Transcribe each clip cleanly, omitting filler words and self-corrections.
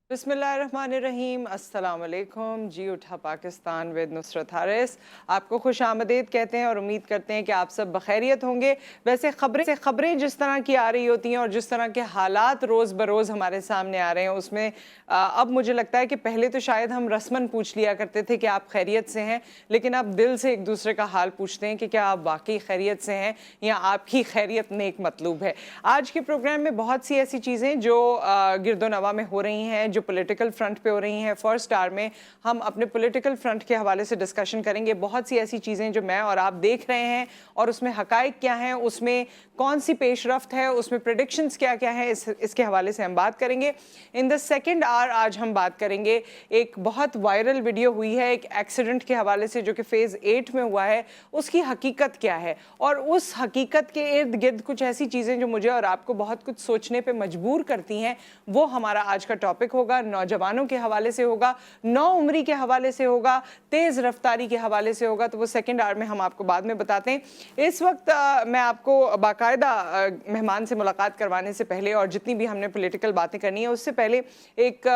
बिस्मिल्लाहिर्रहमानिर्रहीम, अस्सलाम वालेकुम। जी उठा पाकिस्तान विद नुसरत हारिस आपको खुश आमदीद कहते हैं और उम्मीद करते हैं कि आप सब बखैरियत होंगे। वैसे खबरें जिस तरह की आ रही होती हैं और जिस तरह के हालात रोज़ बरोज़ हमारे सामने आ रहे हैं उसमें अब मुझे लगता है कि पहले तो शायद हम रस्मन पूछ लिया करते थे कि आप खैरियत से हैं, लेकिन अब दिल से एक दूसरे का हाल पूछते हैं कि क्या आप वाकई खैरियत से हैं या आपकी खैरियत नेक मतलूब है। आज के प्रोग्राम में बहुत सी ऐसी चीज़ें जो गिरदोनवा में हो रही हैं, जो पॉलिटिकल फ्रंट पे हो रही हैं। फर्स्ट स्टार में हम अपने पॉलिटिकल फ्रंट के हवाले से डिस्कशन करेंगे। बहुत सी ऐसी चीज़ें जो मैं और आप देख रहे हैं और उसमें हकाइक क्या हैं, उसमें कौन सी पेशरफ्त है, उसमें प्रेडिक्शंस क्या क्या हैं, इसके हवाले से हम बात करेंगे। इन द सेकेंड आवर आज हम बात करेंगे, एक बहुत वायरल वीडियो हुई है एक एक्सीडेंट के हवाले से जो कि फेज़ 8 में हुआ है, उसकी हकीकत क्या है और उस हकीकत के इर्द गिर्द कुछ ऐसी चीज़ें जो मुझे और आपको बहुत कुछ सोचने पर मजबूर करती हैं, वो हमारा आज का टॉपिक होगा। नौजवानों के हवाले से होगा, नौ उम्री के हवाले से होगा, तेज़ रफ्तारी के हवाले से होगा, तो वो सेकेंड आवर में हम आपको बाद में बताते हैं। इस वक्त मैं आपको बाकायदा मेहमान से मुलाकात करवाने से पहले और जितनी भी हमने पॉलिटिकल बातें करनी है उससे पहले एक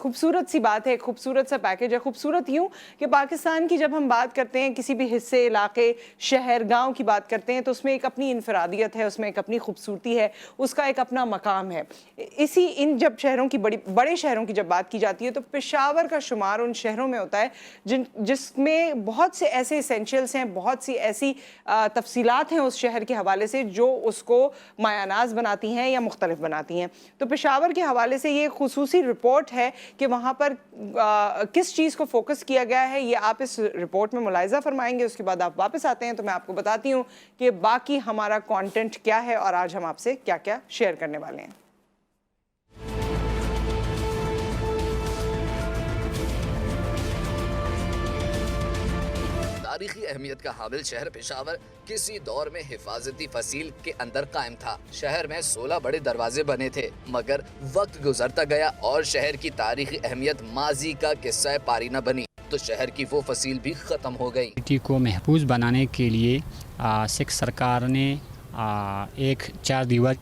खूबसूरत सी बात है, एक खूबसूरत सा पैकेज है। खूबसूरत यूँ कि पाकिस्तान की जब हम बात करते हैं, किसी भी हिस्से, इलाके, शहर, गाँव की बात करते हैं तो उसमें एक अपनी इनफरादियत है, उसमें एक अपनी खूबसूरती है, उसका एक अपना मकाम है। इसी इन जब शहरों की बड़े शहरों की जब बात की जाती है तो पेशावर का शुमार उन शहरों में होता है जिसमें बहुत से ऐसे एसेंशियल्स हैं, बहुत सी ऐसी तफसीलात हैं उस शहर के हवाले से जो उसको मायानाज बनाती हैं या मुख्तलिफ बनाती हैं। तो पेशावर के हवाले से ये खुसूसी रिपोर्ट है कि वहाँ पर किस चीज़ को फोकस किया गया है, ये आप इस रिपोर्ट में मुलाहिज़ा फरमाएंगे। उसके बाद आप वापस आते हैं तो मैं आपको बताती हूँ कि बाकी हमारा कॉन्टेंट क्या है और आज हम आपसे क्या क्या शेयर करने वाले हैं। तारीखी अहमियत का हामिल शहर पेशावर किसी दौर में हिफाजती फसील के अंदर कायम था। शहर में 16 बड़े दरवाजे बने थे, मगर वक्त गुजरता गया और शहर की तारीखी अहमियत माजी का किस्सा पारी न बनी तो शहर की वो फसील भी खत्म हो गई। सिटी को महफूज बनाने के लिए सिख सरकार ने एक 4 दीवार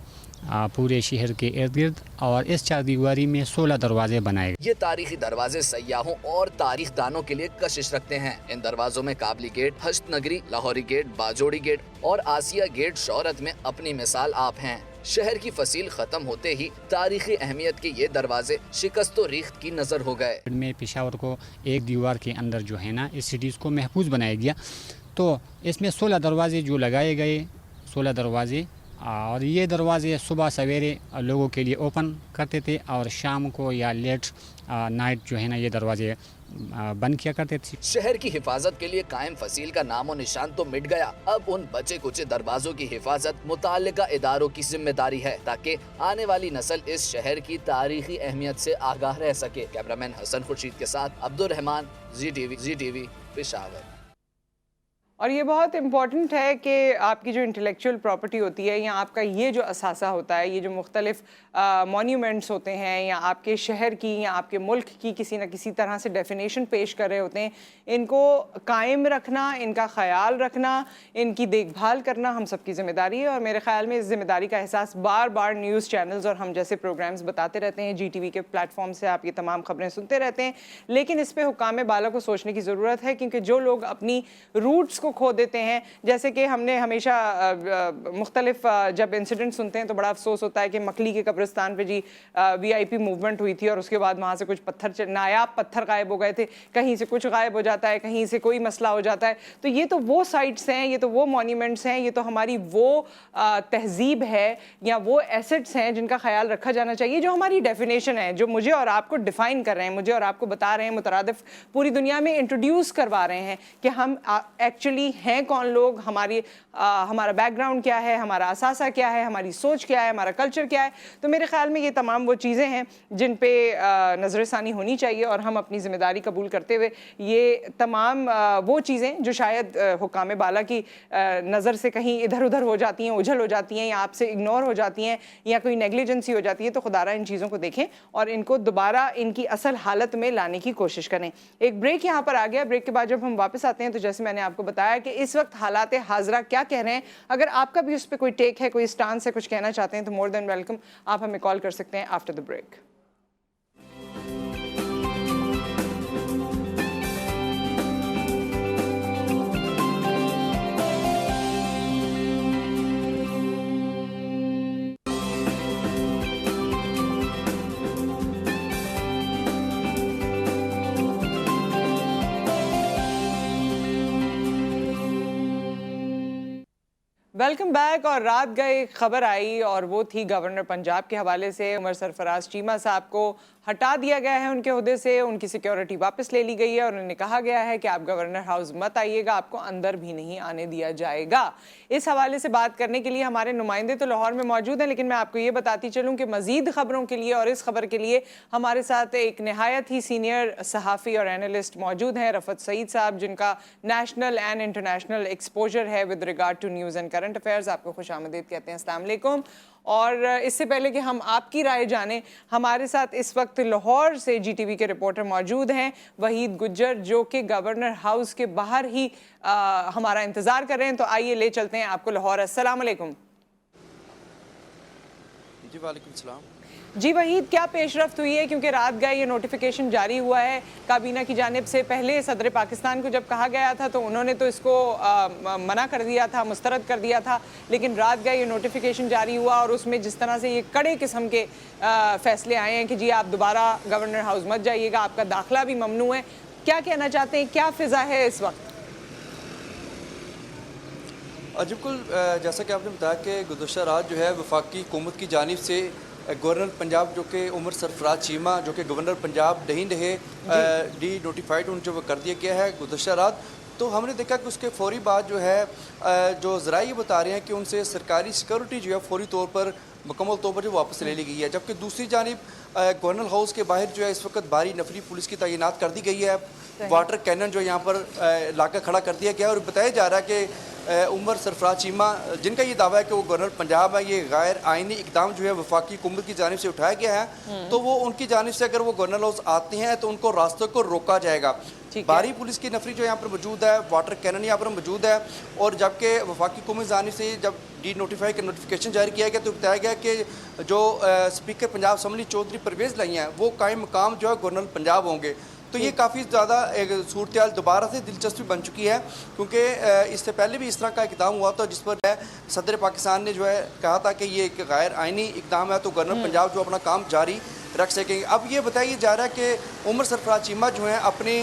पूरे शहर के इर्द गिर्द और इस 4 दीवारी में 16 दरवाजे बनाए गए। ये तारीखी दरवाजे सयाहों और तारीख दानों के लिए कशिश रखते हैं। इन दरवाजों में काबली गेट, हश्त नगरी, लाहौरी गेट, बाजोड़ी गेट और आसिया गेट शोहरत में अपनी मिसाल आप हैं। शहर की फसील खत्म होते ही तारीखी अहमियत के ये दरवाजे शिकस्त रेख्त की नजर हो गए। में पेशावर को एक दीवार के अंदर जो है ना, इस सिटीज़ को महफूज बनाया गया। तो इसमें 16 दरवाजे जो लगाए गए, 16 दरवाजे, और ये दरवाजे सुबह सवेरे लोगों के लिए ओपन करते थे और शाम को या लेट नाइट जो है ना ये दरवाजे बंद किया करते थे। शहर की हिफाजत के लिए कायम फसील का नामो निशान तो मिट गया। अब उन बचे कुचे दरवाजों की हिफाजत मुताल्लिका इदारों की जिम्मेदारी है ताकि आने वाली नस्ल इस शहर की तारीखी अहमियत से आगाह रह सके। कैमरामैन हसन खुर्शीद के साथ अब्दुल रहमान, जी टीवी पेशावर। और ये बहुत इम्पॉर्टेंट है कि आपकी जो इंटेलेक्चुअल प्रॉपर्टी होती है या आपका ये जो असासा होता है, ये जो मुख्तलिफ मॉन्यूमेंट्स होते हैं या आपके शहर की या आपके मुल्क की किसी न किसी तरह से डेफिनेशन पेश कर रहे होते हैं, इनको कायम रखना, इनका ख्याल रखना, इनकी देखभाल करना हम सबकी ज़िम्मेदारी है। और मेरे ख्याल में इस ज़िम्मेदारी का एहसास बार बार न्यूज़ चैनल्स और हम जैसे प्रोग्राम्स बताते रहते हैं। GTV के प्लेटफॉर्म से आप ये तमाम खबरें सुनते रहते हैं, लेकिन इस पर हुक्काम बाला को सोचने की ज़रूरत है, क्योंकि जो लोग अपनी रूट्स खो देते हैं, जैसे कि हमने हमेशा मुख्तलिफ जब इंसिडेंट सुनते हैं तो बड़ा अफसोस होता है कि मकली के कब्रिस्तान पे जी VIP मूवमेंट हुई थी और उसके बाद वहाँ से कुछ नायाब पत्थर गायब हो गए थे, कहीं से कुछ गायब हो जाता है, कहीं से कोई मसला हो जाता है। तो ये तो वो साइट्स हैं, ये तो वो मॉन्यूमेंट्स हैं, ये तो हमारी वो तहजीब है या वो एसेट्स हैं जिनका ख्याल रखा जाना चाहिए, जो हमारी डेफिनेशन है, जो मुझे और आपको डिफाइन कर रहे हैं, मुझे और आपको बता रहे हैं, मुतरादिफ पूरी दुनिया में इंट्रोड्यूस करवा रहे हैं कि हम एक्चुअली हैं कौन लोग, हमारा बैकग्राउंड क्या है, हमारा असासा क्या है, हमारी सोच क्या है, हमारा कल्चर क्या है। तो मेरे ख्याल में ये तमाम वो चीज़ें हैं जिन पे नज़रसानी होनी चाहिए और हम अपनी ज़िम्मेदारी कबूल करते हुए ये तमाम वो चीज़ें जो शायद हुक्काम बाला की नज़र से कहीं इधर उधर हो जाती हैं, उझल हो जाती हैं या आपसे इग्नोर हो जाती हैं या कोई नेग्लिजेंसी हो जाती है, तो खुदारा इन चीज़ों को देखें और इनको दोबारा इनकी असल हालत में लाने की कोशिश करें। एक ब्रेक यहाँ पर आ गया। ब्रेक के बाद जब हम वापस आते हैं तो जैसे मैंने आपको बताया कि इस वक्त हालात हाजरा क्या कह रहे हैं, अगर आपका भी उस पर कोई टेक है, कोई स्टांस है, कुछ कहना चाहते हैं तो मोर देन वेलकम, आप हमें कॉल कर सकते हैं after the break. Welcome back. और रात गए खबर आई और वो थी गवर्नर पंजाब के हवाले से उमर सरफराज चीमा साहब को हटा दिया गया है उनके ओहदे से, उनकी सिक्योरिटी वापस ले ली गई है और उन्हें कहा गया है कि आप गवर्नर हाउस मत आइएगा, आपको अंदर भी नहीं आने दिया जाएगा। इस हवाले से बात करने के लिए हमारे नुमाइंदे तो लाहौर में मौजूद हैं, लेकिन मैं आपको ये बताती चलूँ कि मजीद खबरों के लिए और इस खबर के लिए हमारे साथ एक नहायत ही सीनियर सहाफ़ी और एनालिस्ट मौजूद हैं, रफ़त सईद साहब, जिनका नेशनल एंड इंटरनेशनल एक्सपोजर है with regard to news and current affairs. आपको खुशामदीद कहते हैं, अस्सलाम वालेकुम। और इससे पहले कि हम आपकी राय जानें, हमारे साथ इस वक्त लाहौर से जीटीवी के रिपोर्टर मौजूद हैं वहीद गुज्जर, जो कि गवर्नर हाउस के बाहर ही हमारा इंतज़ार कर रहे हैं। तो आइए ले चलते हैं आपको लाहौर। अस्सलाम वालेकुम। जी वालेकुम सलाम। जी वहीद, क्या पेशरफ्त हुई है? क्योंकि रात गए ये नोटिफिकेशन जारी हुआ है काबीना की जानिब से। पहले सदर पाकिस्तान को जब कहा गया था तो उन्होंने तो इसको मना कर दिया था, मुस्तरद कर दिया था, लेकिन रात गए ये नोटिफिकेशन जारी हुआ और उसमें जिस तरह से ये कड़े किस्म के फैसले आए हैं कि जी आप दोबारा गवर्नर हाउस मत जाइएगा, आपका दाखिला भी ममनू है। क्या कहना चाहते हैं, क्या फ़िज़ा है इस वक्त? बिल्कुल, जैसा कि आपने बताया कि गुज़श्ता रात जो है वफाकी हुकूमत की जानिब से गवर्नर पंजाब जो कि उमर सरफराज चीमा जो कि गवर्नर पंजाब नहीं रहे, डी नोटिफाइड उन जो कर दिया गया है गुज़श्ता रात। तो हमने देखा कि उसके फौरी बाद जो है जो ज़राए ये बता रहे हैं कि उनसे सरकारी सिक्योरिटी जो है फौरी तौर पर मुकम्मल तौर पर जो वापस ले ली गई है, जबकि दूसरी जानिब गवर्नर हाउस के बाहर जो है इस वक्त भारी नफरी पुलिस की तैनात कर दी गई है। वाटर कैनन जो यहाँ पर लाकर खड़ा कर दिया गया है और बताया जा रहा है कि उमर सरफराज चीमा जिनका ये दावा है कि वो गवर्नर पंजाब है, ये गैर आइनी इकदाम जो है वफाकी हुकूमत की जानिब से उठाया गया है। तो वो उनकी जानिब से अगर वो गवर्नर हाउस आते हैं तो उनको रास्ते को रोका जाएगा। भारी पुलिस की नफरी जो यहाँ पर मौजूद है, वाटर कैनन यहाँ पर मौजूद है। और जबकि वफाकी हुकूमत की जानिब से जब डी नोटिफाई का नोटिफिकेशन जारी किया गया तो बताया गया कि जो स्पीकर पंजाब असम्बली चौधरी परवेज़ लाई हैं वो कायम मकाम जो है गवर्नर पंजाब होंगे। तो ये काफ़ी ज़्यादा एक सूरत दोबारा से दिलचस्पी बन चुकी है, क्योंकि इससे पहले भी इस तरह का इकदाम हुआ था जिस पर सदर पाकिस्तान ने जो है कहा था कि ये एक गैर आइनी इकदाम है तो गवर्नर पंजाब जो अपना काम जारी रख सकेंगे। अब ये बताया जा रहा है कि उमर सरफराज चीमा जो है अपनी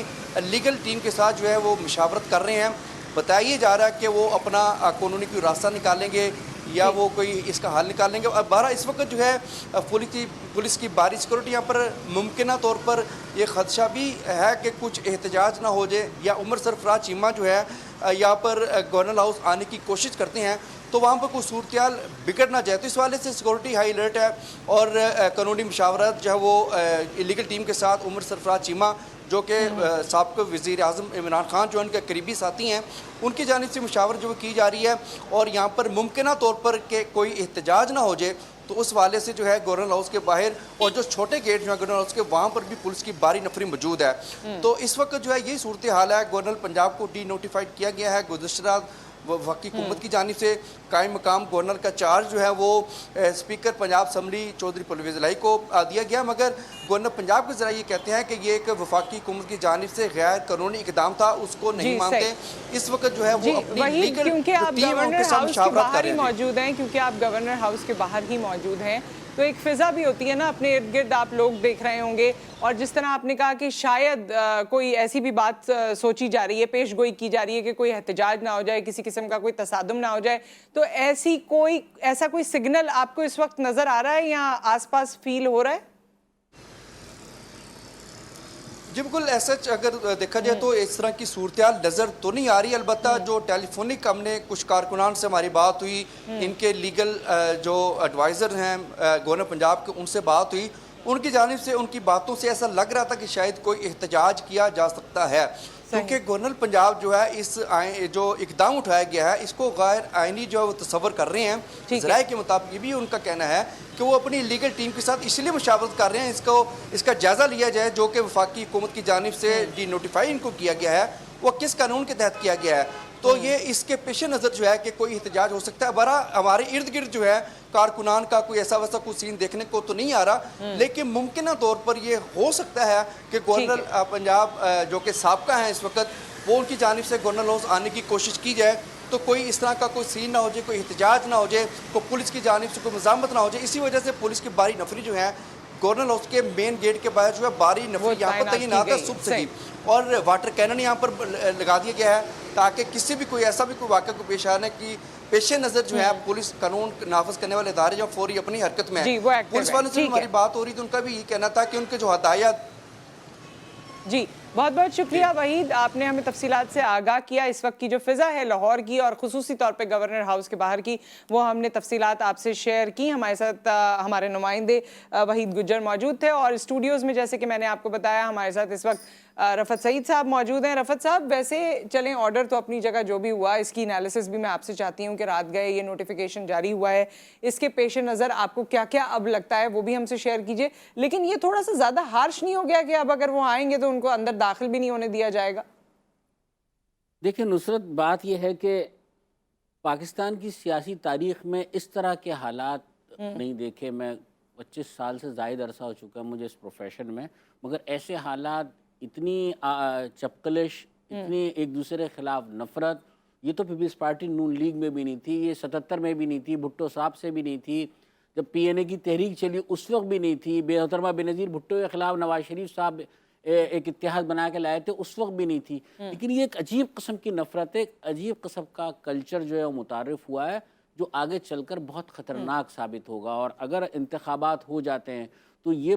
लीगल टीम के साथ जो है वो मुशावरत कर रहे हैं। बताया जा रहा है कि वो अपना कानूनी कोई रास्ता निकालेंगे या वो कोई इसका हल निकालेंगे। और 12 इस वक्त जो है पुलिस की भारी सिक्योरिटी यहाँ पर मुमकिन तौर पर ये खदशा भी है कि कुछ एहतजाज ना हो जाए या उमर सरफराज चीमा जो है यहाँ पर गवर्नर हाउस आने की कोशिश करते हैं तो वहाँ पर कोई सूरत बिगड़ ना जाए। तो इस वाले से सिक्योरिटी हाई अलर्ट है और कानूनी मुशावरत जो है वो लीगल टीम के साथ उमर सरफराज चीमा जो कि साबिक़ वज़ीर आज़म इमरान खान जो उनके करीबी साथी हैं उनकी जानिब से मुशावरत जो की जा रही है और यहाँ पर मुमकिन तौर पर कि कोई एहतजाज ना हो जाए तो उस वाले से जो है गवर्नर हाउस के बाहर और जो छोटे गेट जो है गवर्नर हाउस के वहाँ पर भी पुलिस की भारी नफरी मौजूद है। तो इस वक्त जो है यही सूरत हाल है। गवर्नर पंजाब को डी नोटिफाइड किया गया है गुज़श्ता वफाकी हुकूमत की जानिब से। कायम मकाम गवर्नर का चार्ज जो है वो स्पीकर पंजाब असम्बली चौधरी परवेज़ लाई को दिया गया, मगर गवर्नर पंजाब के ज़रा ये कहते हैं कि ये एक वफाकी हुकूमत की जानिब से गैर कानूनी इकदाम था, उसको नहीं मानते। इस वक्त जो है वो अपनी लीगल क्योंकि आप गवर्नर हाउस के बाहर ही मौजूद हैं, क्योंकि आप गवर्नर हाउस के बाहर ही मौजूद हैं तो एक फ़िज़ा भी होती है ना, अपने इर्द गिर्द आप लोग देख रहे होंगे। और जिस तरह आपने कहा कि शायद कोई ऐसी भी बात सोची जा रही है, पेश गोई की जा रही है कि कोई एहतजाज ना हो जाए, किसी किस्म का कोई तसादुम ना हो जाए, तो ऐसा कोई सिग्नल आपको इस वक्त नज़र आ रहा है या आसपास फील हो रहा है? जी बिल्कुल, ऐसा अगर देखा जाए तो इस तरह की सूरत नज़र तो नहीं आ रही। अलबत्ता जो टेलीफोनिक हमने कुछ कारकुनान से हमारी बात हुई, इनके लीगल जो एडवाइज़र हैं गवर्नर पंजाब के, उनसे बात हुई, उनकी जानिब से उनकी बातों से ऐसा लग रहा था कि शायद कोई एहतजाज किया जा सकता है, क्योंकि गवर्नर पंजाब जो है इस जो इकदाम उठाया गया है इसको गैर आइनी जो है वो तस्वर कर रहे हैं। ज़राए के मुताबिक ये भी उनका कहना है कि वो अपनी लीगल टीम के साथ इसलिए मुशावरत कर रहे हैं इसका जायज़ा लिया जाए जो कि वफाकी हुकूमत की जानिब से डी नोटिफाई इनको किया गया है वो किस कानून के तहत किया गया है। तो ये इसके पेश नज़र जो है कि कोई एहतजाज हो सकता है। बरा हमारे इर्द गिर्द जो है कारकुनान का कोई ऐसा वैसा कोई सीन देखने को तो नहीं आ रहा, लेकिन मुमकिन तौर पर ये हो सकता है कि गवर्नर पंजाब जो कि साबका हैं इस वक्त, वो उनकी जानिब से गवर्नर हाउस आने की कोशिश की जाए तो कोई इस तरह का कोई सीन ना हो जाए, कोई एहतजाज ना हो जाए, कोई पुलिस की जानिब से कोई मज़ामत ना हो जाए। इसी वजह से पुलिस की भारी नफरी जो है गवर्नर हाउस के मेन गेट के बाहर जो है भारी नफरी यहाँ पर तैनात है सुबह से ही, और वाटर कैनन यहाँ पर लगा दिया गया है ताकि किसी भी कोई ऐसा भी कोई वाक़या को पेश आने की पेश नज़र जो है पुलिस कानून नाफज करने वाले इदारे जो फौरी अपनी हरकत में जी, है। वो एक्टिव पुलिस है। वालों से ठीक हमारी है। बात हो रही थी, उनका भी यही कहना था कि उनके जो हदायत जी, बहुत बहुत शुक्रिया वहीद, आपने हमें तफसीलात से आगाह किया। इस वक्त की जो फिज़ा है लाहौर की और ख़ुसूसी तौर पे गवर्नर हाउस के बाहर की, वो हमने तफसीलात आपसे शेयर की। हमारे साथ हमारे नुमाइंदे वहीद गुज्जर मौजूद थे और स्टूडियोज़ में जैसे कि मैंने आपको बताया हमारे साथ इस वक्त रफ़त सईद साहब मौजूद हैं। रफ़त साहब, वैसे चलें, ऑर्डर तो अपनी जगह जो भी हुआ, इसकी एनालिसिस भी मैं आपसे चाहती हूँ कि रात गए ये नोटिफिकेशन जारी हुआ है, इसके पेश नज़र आपको क्या क्या अब लगता है वो भी हमसे शेयर कीजिए। लेकिन ये थोड़ा सा ज़्यादा हार्श नहीं हो गया कि अब अगर वो आएंगे तो उनको अंदर दाखिल भी नहीं होने दिया जाएगा? देखिए नुसरत, बात यह है कि पाकिस्तान की सियासी तारीख में इस तरह के हालात नहीं देखे। मैं 25 साल से ज़ायद अरसा हो चुका है मुझे इस प्रोफेशन में, मगर ऐसे हालात, इतनी चपकलिश, इतनी एक दूसरे के खिलाफ नफरत, ये तो पीपल्स पार्टी नून लीग में भी नहीं थी, ये 77 में भी नहीं थी, भुट्टो साहब से भी नहीं थी, जब PNA की तहरीक चली उस वक्त भी नहीं थी, बेहतरमा बेनज़ीर भुट्टो के खिलाफ नवाज शरीफ साहब एक इत्तेहाद बना के लाए थे, उस वक्त भी नहीं थी। लेकिन ये एक अजीब किस्म की नफरत, एक अजीब किस्म का कल्चर जो है वो मुतारिफ हुआ है, जो आगे चलकर बहुत ख़तरनाक साबित होगा। और अगर इंतखाबात हो जाते हैं तो ये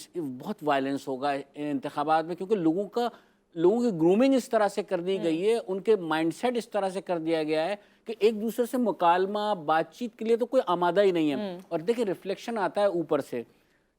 बहुत वायलेंस होगा इंतखाबात में, क्योंकि लोगों की ग्रूमिंग इस तरह से कर दी गई है, उनके माइंडसेट इस तरह से कर दिया गया है कि एक दूसरे से मुकालमा बातचीत के लिए तो कोई आमादा ही नहीं है। और देखिए, रिफ्लेक्शन आता है ऊपर से।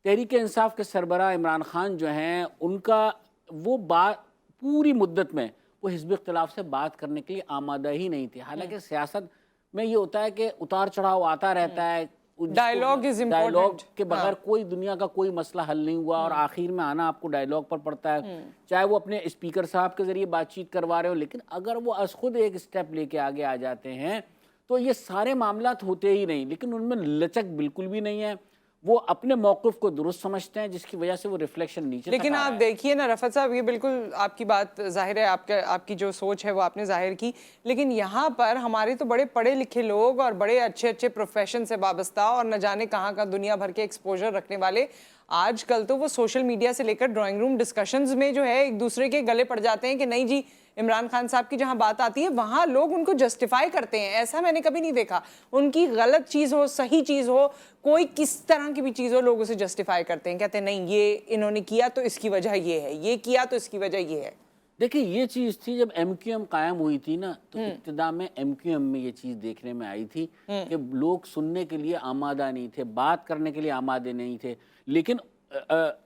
तहरीक इंसाफ के सरबराह इमरान खान जो हैं, उनका वो बात पूरी मुद्दत में वो हिज़्ब इख्तिलाफ से बात करने के लिए आमादा ही नहीं थे। हालांकि सियासत में ये होता है कि उतार चढ़ाव आता रहता है, डायलॉग इज इम्पोर्टेंट। डायलॉग के बगैर कोई दुनिया का कोई मसला हल नहीं हुआ, और आखिर में आना आपको डायलॉग पर पड़ता है, चाहे वो अपने स्पीकर साहब के जरिए बातचीत करवा रहे हो। लेकिन अगर वो अज खुद एक स्टेप लेके आगे आ जाते हैं तो ये सारे मामलात होते ही नहीं। लेकिन उनमें लचक बिल्कुल भी नहीं है, वो अपने मौक़िफ़ को दुरुस्त समझते हैं, जिसकी वजह से वो रिफ्लेक्शन नीचे। लेकिन आप देखिए ना रफ़त साहब, ये बिल्कुल आपकी बात ज़ाहिर है, आपकी जो सोच है वो आपने ज़ाहिर की, लेकिन यहाँ पर हमारे तो बड़े पढ़े लिखे लोग और बड़े अच्छे अच्छे प्रोफेशन से वाबस्ता और न जाने कहाँ का दुनिया भर के एक्सपोजर रखने वाले, आजकल तो वो सोशल मीडिया से लेकर ड्राइंग रूम डिस्कशंस में जो है एक दूसरे के गले पड़ जाते हैं कि नहीं जी, इमरान खान साहब की जहां बात आती है वहां लोग उनको जस्टिफाई करते हैं। ऐसा मैंने कभी नहीं देखा, उनकी गलत चीज़ हो, सही चीज़ हो, कोई किस तरह की भी चीज़ हो, लोग उसे जस्टिफाई करते हैं, कहते हैं नहीं ये इन्होंने किया तो इसकी वजह ये है, ये किया तो इसकी वजह ये है। देखिए, ये चीज़ थी जब MQM कायम हुई थी ना, तो इब्तिदा में MQM में ये चीज़ देखने में आई थी कि लोग सुनने के लिए आमादा नहीं थे, बात करने के लिए आमादे नहीं थे, लेकिन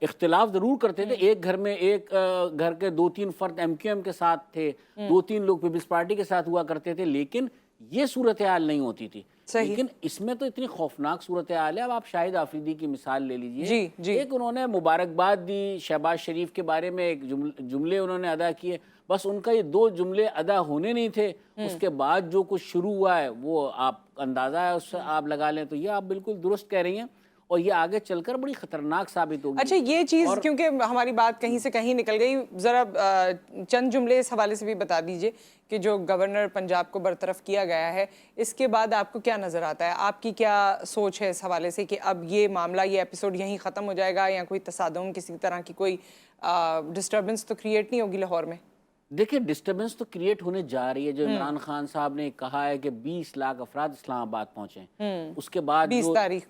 इख्तिलाफ ज़रूर करते थे। एक घर में घर के 2-3 फ़र्द MQM के साथ थे, 2-3 लोग पीपल्स पार्टी के साथ हुआ करते थे, लेकिन ये सूरत हाल नहीं होती थी। लेकिन इसमें तो इतनी खौफनाक सूरत हाल है। अब आप शाहिद आफरीदी की मिसाल ले लीजिए। जी। एक उन्होंने मुबारकबाद दी शहबाज शरीफ के बारे में, एक जुमले उन्होंने अदा किए, बस उनका ये 2 जुमले अदा होने नहीं थे, उसके बाद जो कुछ शुरू हुआ है वो आप अंदाज़ा है उससे आप लगा लें। तो ये आप बिल्कुल दुरुस्त कह रही हैं, और ये आगे चलकर बड़ी खतरनाक साबित होगी। अच्छा, ये चीज़ क्योंकि हमारी बात कहीं से कहीं निकल गई, ज़रा चंद जुमले इस हवाले से भी बता दीजिए कि जो गवर्नर पंजाब को बरतरफ किया गया है, इसके बाद आपको क्या नज़र आता है, आपकी क्या सोच है इस हवाले से कि अब ये मामला, ये एपिसोड यहीं ख़त्म हो जाएगा या कोई तसादुम, किसी तरह की कोई डिस्टर्बेंस तो क्रिएट नहीं होगी लाहौर में? देखिए, डिस्टर्बेंस तो क्रिएट होने जा रही है। जो इमरान खान साहब ने कहा है कि 20 लाख अफराद इस्लामाबाद पहुंचे, उसके बाद 20 तारीख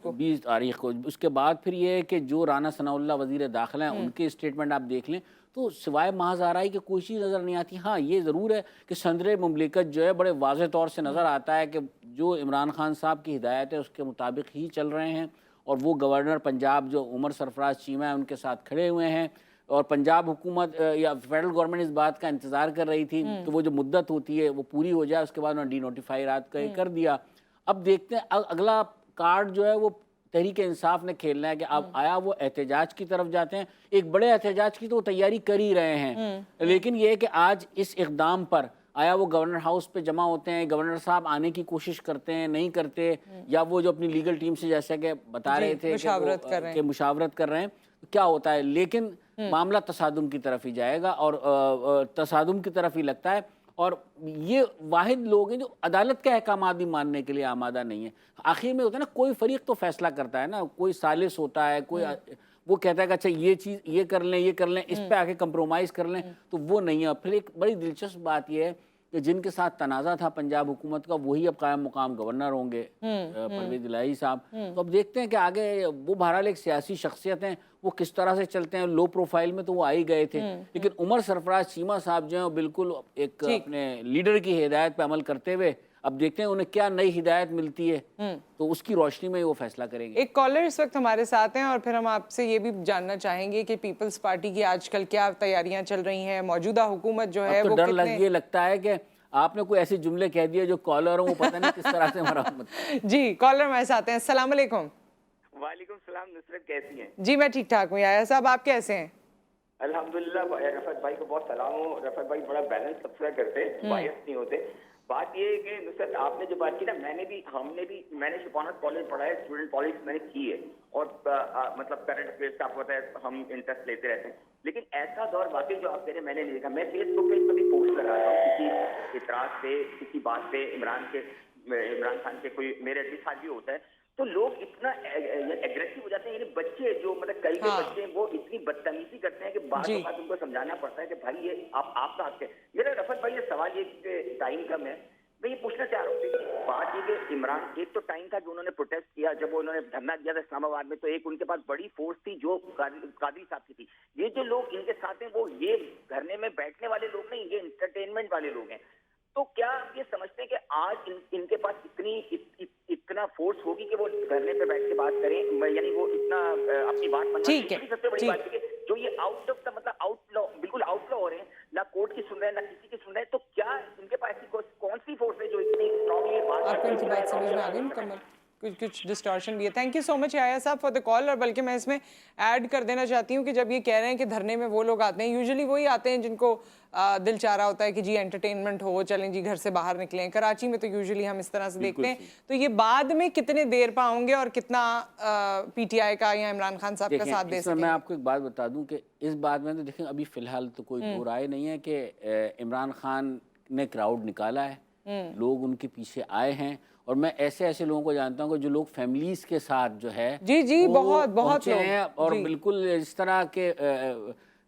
को, उसके बाद फिर ये है कि जो राना सनाउल्लाह वजीर दाखिला हैं, उनके स्टेटमेंट आप देख लें तो सिवाय महाज आराई की कोई चीज़ नज़र नहीं आती। हाँ, ये ज़रूर है कि सदर मुमलिकत जो है बड़े वाज़ेह तौर से नज़र आता है कि जो इमरान खान साहब की हिदायत है उसके मुताबिक ही चल रहे हैं, और वो गवर्नर पंजाब जो उमर सरफराज चीमा है उनके साथ खड़े हुए हैं। और पंजाब हुकूमत या फेडरल गवर्नमेंट इस बात का इंतज़ार कर रही थी कि वो जो मुद्दत होती है वो पूरी हो जाए, उसके बाद उन्होंने डीनोटिफाई रात का कर दिया। अब देखते हैं अगला कार्ड जो है वो तहरीक इंसाफ ने खेलना है कि अब आया वो एहतजाज की तरफ जाते हैं। एक बड़े एहतजाज की तो वो तैयारी कर ही रहे हैं, लेकिन ये है कि आज इस इक़दाम पर आया वो गवर्नर हाउस पे जमा होते हैं, गवर्नर साहब आने की कोशिश करते हैं, नहीं करते, या वो जो अपनी लीगल टीम से जैसे कि बता रहे थे कि मुशावरत कर रहे हैं, क्या होता है। लेकिन मामला तसादुम की तरफ ही जाएगा, और तसादुम की तरफ ही लगता है। और ये वाहिद लोग हैं जो अदालत के अहकाम भी मानने के लिए आमादा नहीं है। आखिर में होता है ना, कोई फरीक तो फैसला करता है ना, कोई सालिस होता है, कोई वो कहता है कि अच्छा ये चीज़ ये कर लें, इस पे आके कंप्रोमाइज़ कर लें, तो वो नहीं है। फिर एक बड़ी दिलचस्प बात यह है कि जिनके साथ तनाज़ा था पंजाब हुकूमत का वही अब कायम मुकाम गवर्नर होंगे, परवेज़ इलाही साहब। तो अब देखते हैं कि आगे वो बहरहाल एक सियासी शख्सियत हैं, वो किस तरह से चलते हैं। लो प्रोफाइल में तो वो आ ही गए थे, लेकिन उमर सरफराज चीमा साहब जो हैं बिल्कुल एक अपने लीडर की हिदायत पे अमल करते हुए अब देखते हैं उन्हें क्या नई हिदायत मिलती है, तो उसकी रोशनी में वो फैसला करेंगे। एक कॉलर इस वक्त हमारे साथ हैं और फिर हम आपसे ये भी जानना चाहेंगे कि पीपल्स पार्टी की आजकल क्या तैयारियां चल रही हैं, मौजूदा हुकूमत जो है अब तो वो डर कितने ये लगता है कि आपने कोई ऐसे जुमले कह दिए जो कॉलर हो वो पता नहीं किस तरह से मरम्मत। जी कॉलर हमारे साथ हैं। अस्सलाम वालेकुम। वालेकुम सलाम। नुसरत कैसी हैं? जी मैं ठीक ठाक हूँ। याया साहब आप कैसे हैं? अल्हम्दुलिल्लाह। रफत भाई को बहुत सलाम हो। रफत भाई बड़ा बैलेंस तबसरा करते हैं, बायस नहीं होते। बात ये है कि नुसरत आपने जो बात की ना, मैंने शिपानत कॉलेज पढ़ा है, स्टूडेंट पॉलिटिक्स मैंने की है और मतलब करंट अफेयर्स का आपको पता है हम इंटरेस्ट लेते रहते हैं, लेकिन ऐसा दौर वाकई जो आप कह रहे हैं मैंने नहीं देखा। मैं फेसबुक पे कभी पोस्ट लगाता हूँ किसी इतराज पे, किसी बात पे, इमरान खान के कोई मेरे एटलीस्ट हाल भी होता है, तो लोग इतना एग्रेसिव हो जाते हैं। यानी बच्चे जो मतलब कल के बच्चे हैं वो इतनी बदतमीजी करते हैं कि बात उनको समझाना पड़ता है कि भाई ये आपका हक है। मेरा रफत भाई ये सवाल ये टाइम कम है, मैं ये पूछना चाह रहा हूँ कि बात ये कि इमरान, एक तो टाइम था जो उन्होंने प्रोटेस्ट किया, जब उन्होंने धरना दिया था इस्लामाबाद में, तो एक उनके पास बड़ी फोर्स थी जो कादरी साहब की थी। ये जो लोग इनके साथ हैं वो ये धरने में बैठने वाले लोग नहीं, ये इंटरटेनमेंट वाले लोग हैं। तो क्या आप ये समझते हैं कि आज इनके पास इतना फोर्स होगी कि वो धरने पे बैठ के बात करें, यानी वो इतना अपनी बात मनवाएं? सबसे बड़ी बात है कि जो ये आउट ऑफ द मतलब आउटलॉ, बिल्कुल आउटलॉ हो रहे हैं, ना कोर्ट की सुन रहे हैं ना किसी की सुन रहे हैं, तो क्या इनके पास ऐसी कौन सी फोर्स है जो इतनी स्ट्रांगली आपको इनकी बात समझ में आ गई मुकम्मल? कुछ डिस्टॉर्शन भी है। थैंक यू सो मच याया साहब फॉर द कॉल। और बल्कि मैं इसमें ऐड कर देना चाहती हूँ कि जब ये कह रहे हैं कि धरने में वो लोग आते हैं, यूजुअली वही आते हैं जिनको दिल चाह रहा होता है कि जी एंटरटेनमेंट हो, चलें जी घर से बाहर निकलें। कराची में तो यूजुअली हम इस तरह से देखते हैं। तो ये बाद में कितने देर पाओगे और कितना पीटीआई का या इमरान खान साहब का साथ दे सकेंगे? मैं आपको एक बात बता दूं कि इस बात में तो देखें अभी फिलहाल तो कोई दो राय नहीं है कि इमरान खान ने क्राउड निकाला है, लोग उनके पीछे आए हैं। और मैं ऐसे लोगों को जानता हूँ कि जो लोग फैमिलीज के साथ जो है जी बहुत पहुंचे हैं और बिल्कुल इस तरह के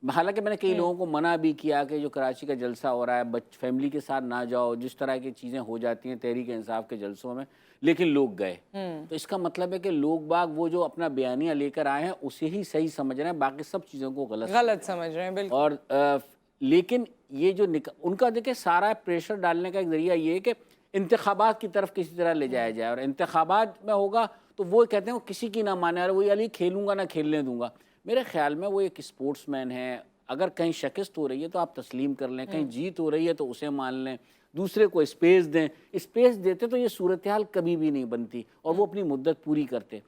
हालांकि मैंने कई लोगों को मना भी किया कि जो कराची का जलसा हो रहा है फैमिली के साथ ना जाओ, जिस तरह की चीज़ें हो जाती हैं तहरीक इंसाफ के जलसों में, लेकिन लोग गए। तो इसका मतलब है कि लोग बाग वो जो अपना बयानिया लेकर आए हैं उसे ही सही समझ रहे हैं, बाकी सब चीज़ों को गलत समझ रहे हैं। बिल्कुल। और लेकिन ये जो उनका देखिए सारा प्रेशर डालने का एक जरिया ये है कि इंतखाबात की तरफ किसी तरह ले जाया जाए, और इंतखाबात में होगा तो वो कहते हैं वो किसी की ना माने, और वो यानी खेलूंगा ना खेलने दूंगा। मेरे ख्याल में वो एक स्पोर्ट्समैन है, अगर कहीं शिकस्त हो रही है तो आप तस्लीम कर लें, कहीं जीत हो रही है तो उसे मान लें, दूसरे को स्पेस दें। स्पेस देते तो ये सूरत हाल कभी भी नहीं बनती और वो अपनी मुद्दत पूरी करते।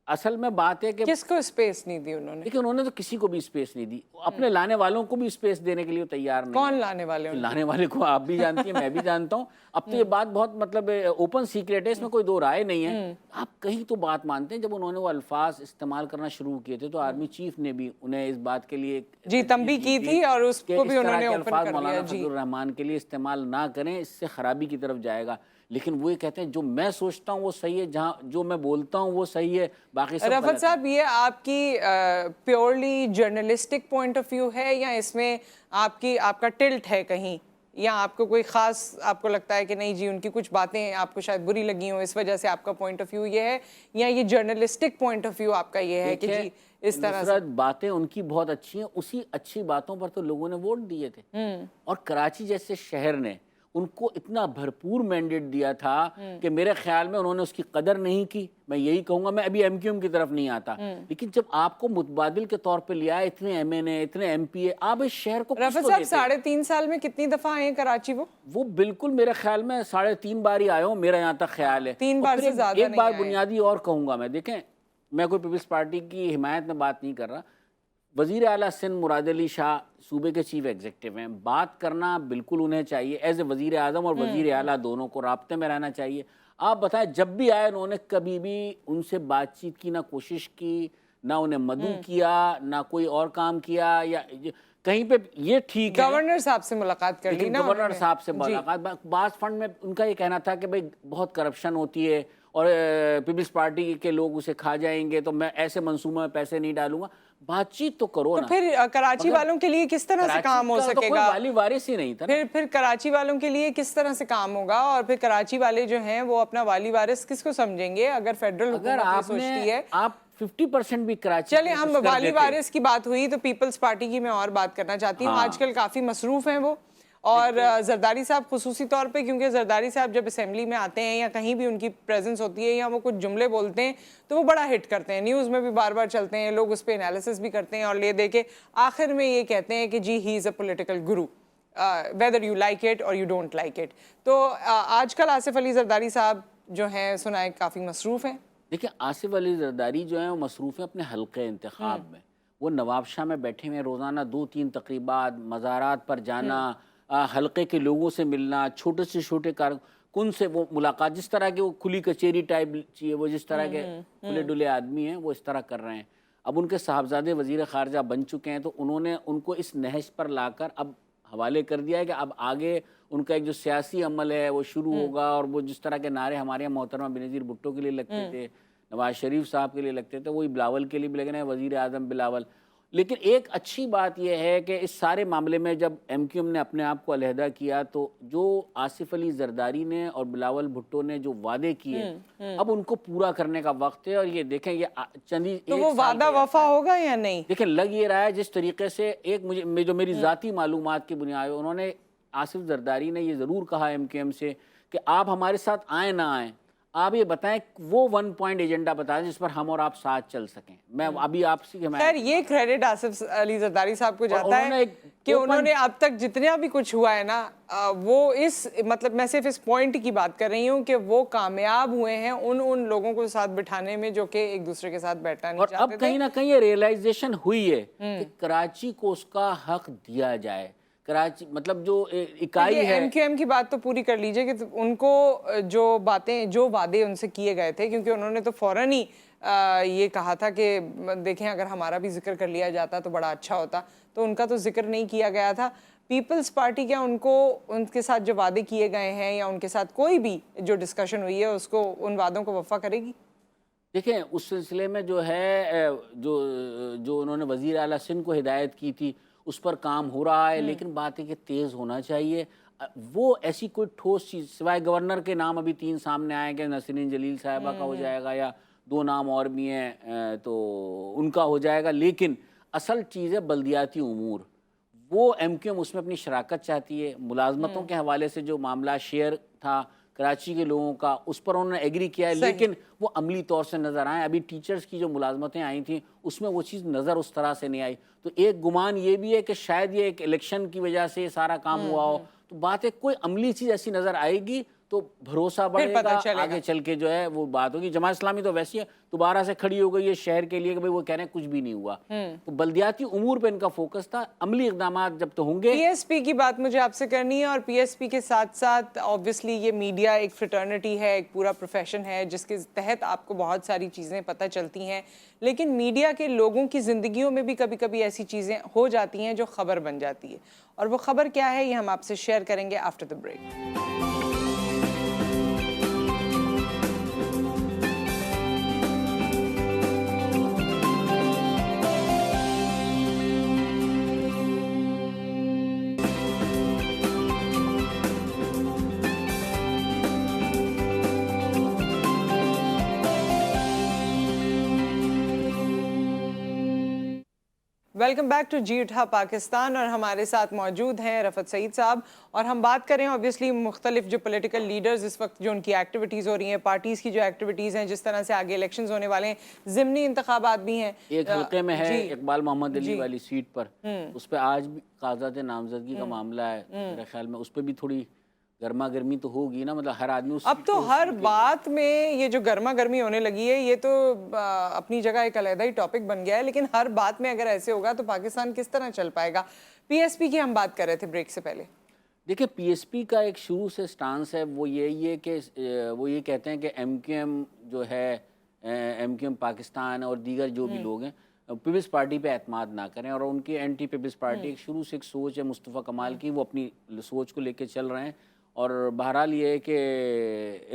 असल में बात है कि किसको स्पेस नहीं दी उन्होंने? देखिए उन्होंने तो किसी को भी स्पेस नहीं दी, अपने लाने वालों को भी स्पेस देने के लिए तैयार नहीं। कौन लाने वाले? लाने वाले को आप भी जानती हैं, मैं भी जानता हूँ। अब तो ये बात बहुत मतलब ओपन सीक्रेट है, इसमें कोई दो राय नहीं है। आप कहीं तो बात मानते हैं, जब उन्होंने वो अल्फाज इस्तेमाल करना शुरू किए थे तो आर्मी चीफ ने भी उन्हें इस बात के लिए जी तंबी की थी और उसको भी उन्होंने ओपन कर दिया। मौलाना फजलुर रहमान के लिए इस्तेमाल ना करें, इससे खराबी की तरफ जाएगा। लेकिन वो ये कहते हैं जो मैं सोचता हूँ वो सही है, जहाँ जो मैं बोलता हूँ वो सही है, बाकी सब रफत साहब ये आपकी purely journalistic point of view है या इसमें आपका टिल्ट है कहीं, या आपको कोई ख़ास आपको लगता है कि नहीं जी उनकी कुछ बातें आपको शायद बुरी लगी हो इस वजह से आपका पॉइंट ऑफ व्यू ये है, या ये जर्नलिस्टिक पॉइंट ऑफ व्यू आपका ये है कि जी इस तरह से बातें उनकी बहुत अच्छी हैं, उसी अच्छी बातों पर तो लोगों ने वोट दिए थे। और कराची जैसे शहर ने उनको इतना भरपूर मैंडेट दिया था कि मेरे ख्याल में उन्होंने उसकी कदर नहीं की। मैं यही कहूंगा, मैं अभी एमक्यूएम की तरफ नहीं आता, लेकिन जब आपको मुतबादिल के तौर पे लिया, इतने एमएनए, इतने एमपीए, आप इस शहर को रफत साहब 3.5 साल में कितनी दफा आए कराची? वो बिल्कुल मेरे ख्याल में 3.5 बार ही आए हो, मेरा यहाँ तक ख्याल है। 3 बार से ज्यादा एक बार बुनियादी और कहूंगा मैं, देखें मैं कोई पीपल्स पार्टी की हिमायत में बात नहीं कर रहा, वज़ीर आला सिंध मुराद अली शाह सूबे के चीफ एग्जीक्यूटिव हैं, बात करना बिल्कुल उन्हें चाहिए, एज ए वज़ीर आज़म और वज़ीर आला दोनों को राब्ते में रहना चाहिए। आप बताएं जब भी आए उन्होंने कभी भी उनसे बातचीत की ना कोशिश की, ना उन्हें मदऊ किया, ना कोई और काम किया, या कहीं पे ये ठीक है गवर्नर साहब से मुलाकात कर ली ना, गवर्नर साहब से मुलाकात, बास फंड में उनका ये कहना था कि भाई बहुत करप्शन होती है और पीपल्स पार्टी के लोग उसे खा जाएंगे तो मैं ऐसे मंसूबों में पैसे नहीं डालूंगा। बातचीत तो करो तो ना। फिर कराची मगर वालों के लिए किस तरह से कराची काम हो का तो कोई सकेगा? वाली वारिस ही नहीं था ना। फिर कराची वालों के लिए किस तरह से काम होगा? और फिर कराची वाले जो हैं वो अपना वाली वारिस किसको समझेंगे अगर फेडरल अगर हुकूमत ये आपने सोचती है? आप 50% भी कराची चले में हम कुछ कर वाली देते। वारिस की बात हुई तो पीपल्स पार्टी की मैं और बात करना चाहती हूँ। हाँ। आजकल काफी मसरूफ हैं वो, और जरदारी साहब खुसूसी तौर पे, क्योंकि जरदारी साहब जब असेंबली में आते हैं या कहीं भी उनकी प्रेजेंस होती है या वो कुछ जुमले बोलते हैं तो वो बड़ा हिट करते हैं, न्यूज़ में भी बार बार चलते हैं, लोग उस पर एनालिसिस भी करते हैं और ले दे के आखिर में ये कहते हैं कि जी he is a political Guru, whether you like it और यू डोंट लाइक इट। तो आजकल आसिफ अली जरदारी साहब जो हैं सुना है काफ़ी मसरूफ़ हैं। देखिए, आसिफ अली जरदारी जो है वो मसरूफ़ है अपने हल्के इंतखाब में। वो नवाबशाह में बैठे हुए रोज़ाना 2-3 तकरीबात, मज़ारात पर जाना, हल्के के लोगों से मिलना, छोटे से छोटे कारकुन से वो मुलाकात, जिस तरह के वो खुली कचेरी टाइप चाहिए, वो जिस तरह के खुले डुले आदमी हैं वो इस तरह कर रहे हैं। अब उनके साहबजादे वज़ीर ख़ारजा बन चुके हैं, तो उन्होंने उनको इस नहज पर लाकर अब हवाले कर दिया है कि अब आगे उनका एक जो सियासी अमल है वो शुरू होगा। और वो जिस तरह के नारे हमारे यहाँ मोहतरमा बेनज़ीर भुट्टो के लिए लगते थे, नवाज शरीफ साहब के लिए लगते थे, वही बिलावल के लिए भी लग रहे हैं, वज़ीर आज़म बिलावल। लेकिन एक अच्छी बात यह है कि इस सारे मामले में जब MQM ने अपने आप को अलहदा किया, तो जो आसिफ अली जरदारी ने और बिलावल भुट्टो ने जो वादे किए अब उनको पूरा करने का वक्त है। और ये देखें, ये चंदी तो एक वो साल वादा का वफा होगा या नहीं? देखिए, लग ये रहा है जिस तरीके से एक जो मेरी ज़ाती मालूमात की बुनियाद है, उन्होंने आसिफ जरदारी ने ये ज़रूर कहा MQM से कि आप हमारे साथ आए ना आए, आप ये बताएं, वो 1 पॉइंट एजेंडा बताएं जिस पर हम और आप साथ चल सकें। मैं अभी आपसे खैर ये क्रेडिट आसिफ अली जरदारी साहब को जाता है कि उन्होंने अब तक जितना भी कुछ हुआ है ना, वो इस मतलब मैं सिर्फ इस पॉइंट की बात कर रही हूँ कि वो कामयाब हुए हैं उन लोगों को साथ बिठाने में जो कि एक दूसरे के साथ बैठना नहीं और चाहते अब कहीं ना कहीं ये रियलाइजेशन हुई है कि कराची को उसका हक दिया जाए। कराची मतलब जो इकाई है, MQM की बात तो पूरी कर लीजिए कि उनको जो वादे उनसे किए गए थे, क्योंकि उन्होंने तो फौरन ही ये कहा था कि देखें अगर हमारा भी जिक्र कर लिया जाता तो बड़ा अच्छा होता, तो उनका तो जिक्र नहीं किया गया था। पीपल्स पार्टी क्या उनको उनके साथ जो वादे किए गए हैं या उनके साथ कोई भी जो डिस्कशन हुई है उसको उन वादों को वफा करेगी? देखें, उस सिलसिले में जो है जो उन्होंने वज़ीर आला सिंध को हिदायत की थी उस पर काम हो रहा है। लेकिन बात है कि तेज़ होना चाहिए। वो ऐसी कोई ठोस चीज़, सिवाय गवर्नर के नाम अभी 3 सामने आए कि नसरीन जलील साहिबा का हो जाएगा या 2 नाम और भी हैं तो उनका हो जाएगा। लेकिन असल चीज़ है बल्दियाती उमूर। वो MQM उसमें अपनी शराकत चाहती है। मुलाजमतों के हवाले से जो मामला शेयर था कराची के लोगों का, उस पर उन्होंने एग्री किया है, लेकिन वो अमली तौर से नज़र आए। अभी टीचर्स की जो मुलाजमतें आई थी उसमें वो चीज़ नज़र उस तरह से नहीं आई। तो एक गुमान ये भी है कि शायद ये एक इलेक्शन की वजह से सारा काम हुआ हो। तो बात है कोई अमली चीज़ ऐसी नज़र आएगी तो भरोसा बढ़ेगा, आगे चल के जो है वो बात होगी। जमात इस्लामी तो वैसी है दोबारा से खड़ी हो गई है शहर के लिए कि भाई वो कह रहे हैं कुछ भी नहीं हुआ। तो बल्दियाती उमूर पे इनका फोकस था, अमली इकदाम जब तो होंगे। PSP की बात मुझे आपसे करनी है, और PSP के साथ साथ ऑब्वियसली ये मीडिया एक फ्रेटर्निटी है, एक पूरा प्रोफेशन है जिसके तहत आपको बहुत सारी चीज़ें पता चलती हैं। लेकिन मीडिया के लोगों की ज़िंदगियों में भी कभी कभी ऐसी चीज़ें हो जाती हैं जो ख़बर बन जाती है, और वो ख़बर क्या है ये हम आपसे शेयर करेंगे after the break. Welcome back to जी उठा पाकिस्तान, और हमारे साथ मौजूद हैं रफ़त सईद साहब, और हम बात करें ऑब्वियसली मुख्तलिफ जो पॉलिटिकल लीडर्स इस वक्त जो उनकी एक्टिविटीज़ हो रही हैं, पार्टीज़ की जो एक्टिविटीज़ हैं, जिस तरह से आगे इलेक्शंस होने वाले हैं, ज़िमनी इंतखाबात भी हैं। एक हल्के में है इकबाल मोहम्मद अली वाली सीट पर, उस पर आज भी कागजात नामजदगी का मामला है। मेरे ख्याल में उस पर भी थोड़ी गर्मा गर्मी तो होगी ना, मतलब हर आदमी अब तो हर बात में ये जो गर्मा गर्मी होने लगी है ये तो अपनी जगह एक अलग ही टॉपिक बन गया है। लेकिन हर बात में अगर ऐसे होगा तो पाकिस्तान किस तरह चल पाएगा? PSP की हम बात कर रहे थे ब्रेक से पहले। देखिए, PSP का एक शुरू से स्टांस है, वो यही है कि वो ये कहते हैं कि MQM जो है, MQM पाकिस्तान और दीगर जो भी लोग हैं पीपल्स पार्टी पे एतमाद ना करें, और उनकी एंटी पीपल्स पार्टी एक शुरू से एक सोच है मुस्तफ़ा कमाल की, वो अपनी सोच को लेके चल रहे हैं। और बहरहाल ये है कि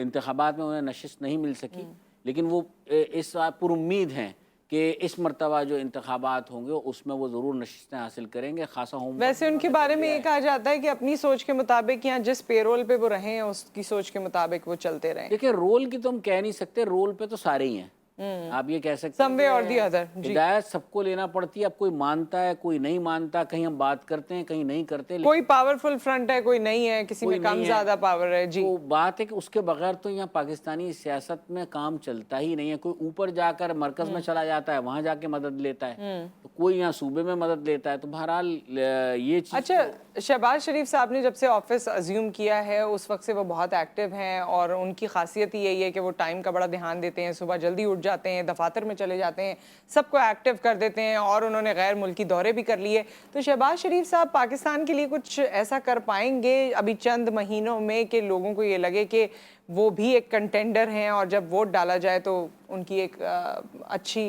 इंतखाबात में उन्हें नशिस्त नहीं मिल सकी, लेकिन वो इस बात पुरुम्मीद हैं कि इस मरतबा जो इंतखाबात होंगे उसमें वो ज़रूर नशिस्तें हासिल करेंगे। खासा होम वैसे उनके बारे में ये कहा जाता है कि अपनी सोच के मुताबिक या जिस पेरोल पे वो रहे हैं उसकी सोच के मुताबिक वो चलते रहें। देखिए, रोल की तो हम कह नहीं सकते, रोल पे तो सारे ही हैं। आप ये कह सकते हैं Some way or the कि other, जी। हिदायत सबको लेना पड़ती है। अब कोई मानता है, कोई नहीं मानता, कहीं हम बात करते हैं, कहीं नहीं करते, कोई पावरफुल फ्रंट है, कोई नहीं है, किसी कोई में कम नहीं है। ज्यादा पावर है। जी, तो बात है कि उसके बगैर तो यहाँ पाकिस्तानी सियासत में काम चलता ही नहीं है। कोई ऊपर जाकर मरकज में चला जाता है, वहां जाके मदद लेता है, तो कोई यहाँ सूबे में मदद लेता है। तो बहरहाल ये चीज अच्छा, शहबाज शरीफ साहब ने जब से ऑफिस अज्यूम किया है उस वक्त से वो बहुत एक्टिव हैं और उनकी खासियत ही यही है कि वो टाइम का बड़ा ध्यान देते हैं। सुबह जल्दी उठ जाते हैं, दफातर में चले जाते हैं, सबको एक्टिव कर देते हैं और उन्होंने गैर मुल्की दौरे भी कर लिए। तो शहबाज शरीफ साहब पाकिस्तान के लिए कुछ ऐसा कर पाएंगे अभी चंद महीनों में कि लोगों को ये लगे कि वो भी एक कंटेंडर हैं और जब वोट डाला जाए तो उनकी एक अच्छी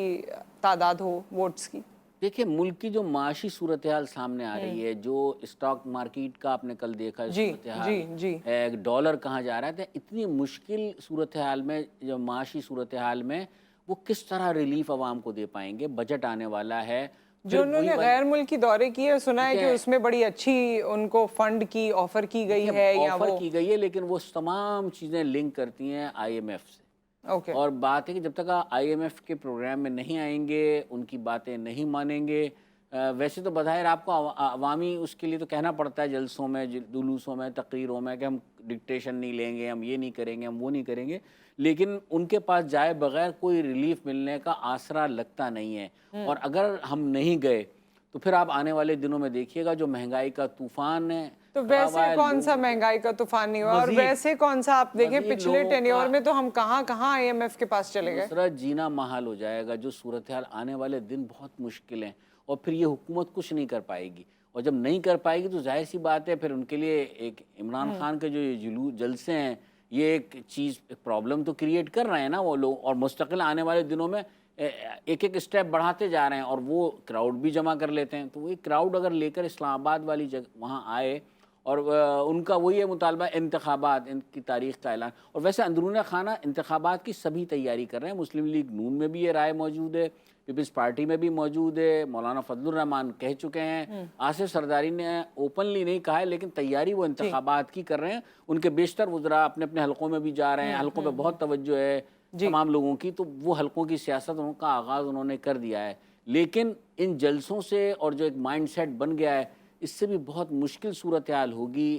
तादाद हो वोट्स की? देखिए, मुल्क की जो माशी सूरत हाल सामने आ रही है, जो स्टॉक मार्केट का आपने कल देखा जी, सूरत हाल, जी, जी। डॉलर कहाँ जा रहा है, तो इतनी मुश्किल सूरत हाल में, जो माशी सूरत हाल में वो किस तरह रिलीफ आवाम को दे पाएंगे। बजट आने वाला है, जो उन्होंने गैर मुल्की दौरे किए, सुना है कि उसमें बड़ी अच्छी उनको फंड की ऑफर की गई है या ऑफर वो की गई है, लेकिन वो तमाम चीज़ें लिंक करती हैं IMF से। ओके। और बात है कि जब तक IMF के प्रोग्राम में नहीं आएंगे, उनकी बातें नहीं मानेंगे। वैसे तो बज़ाहिर आपको अवामी उसके लिए तो कहना पड़ता है जलसों में, जुलूसों में, तकरीरों में कि हम डिक्टेशन नहीं लेंगे, हम ये नहीं करेंगे, हम वो नहीं करेंगे, लेकिन उनके पास जाए बगैर कोई रिलीफ मिलने का आसरा लगता नहीं है। और अगर हम नहीं गए तो फिर आप आने वाले दिनों में देखिएगा जो महंगाई का तूफान है। तो वैसे कौन सा महंगाई का तूफान नहीं हुआ और वैसे कौन सा आप देखें पिछले टेन्योर में तो हम कहाँ IMF के पास चले गए। दूसरा जीना महाल हो जाएगा। जो सूरत हाल आने वाले दिन बहुत मुश्किल हैं और फिर ये हुकूमत कुछ नहीं कर पाएगी, और जब नहीं कर पाएगी तो जाहिर सी बात है फिर उनके लिए एक इमरान खान के जो ये जलसे हैं ये एक चीज़, एक प्रॉब्लम तो क्रिएट कर रहे हैं ना वो लोग, और मुस्तकिल आने वाले दिनों में एक एक स्टेप बढ़ाते जा रहे हैं और वो क्राउड भी जमा कर लेते हैं। तो वही क्राउड अगर लेकर इस्लामाबाद वाली जगह वहाँ आए और उनका वही है मुतालबा इंतखाबात, इनकी तारीख़ का ऐलान। और वैसे अंदरून खाना इंतखाबात की सभी तैयारी कर रहे हैं। मुस्लिम लीग नून में भी ये राय मौजूद है, पीपल्स पार्टी में भी मौजूद है, मौलाना फजलुर रहमान कह चुके हैं, आसिफ सरदारी ने ओपनली नहीं कहा है लेकिन तैयारी वो इंतखाबात की कर रहे हैं। उनके बेशतर वज़रा अपने अपने हलकों में भी जा रहे हैं, हलकों पर बहुत तवज्जो है तमाम लोगों की, तो वो हलकों की सियासत का आगाज़ उन्होंने कर दिया है। लेकिन इन जलसों से और जो एक माइंड सेट बन गया है, इससे भी बहुत मुश्किल सूरत हाल होगी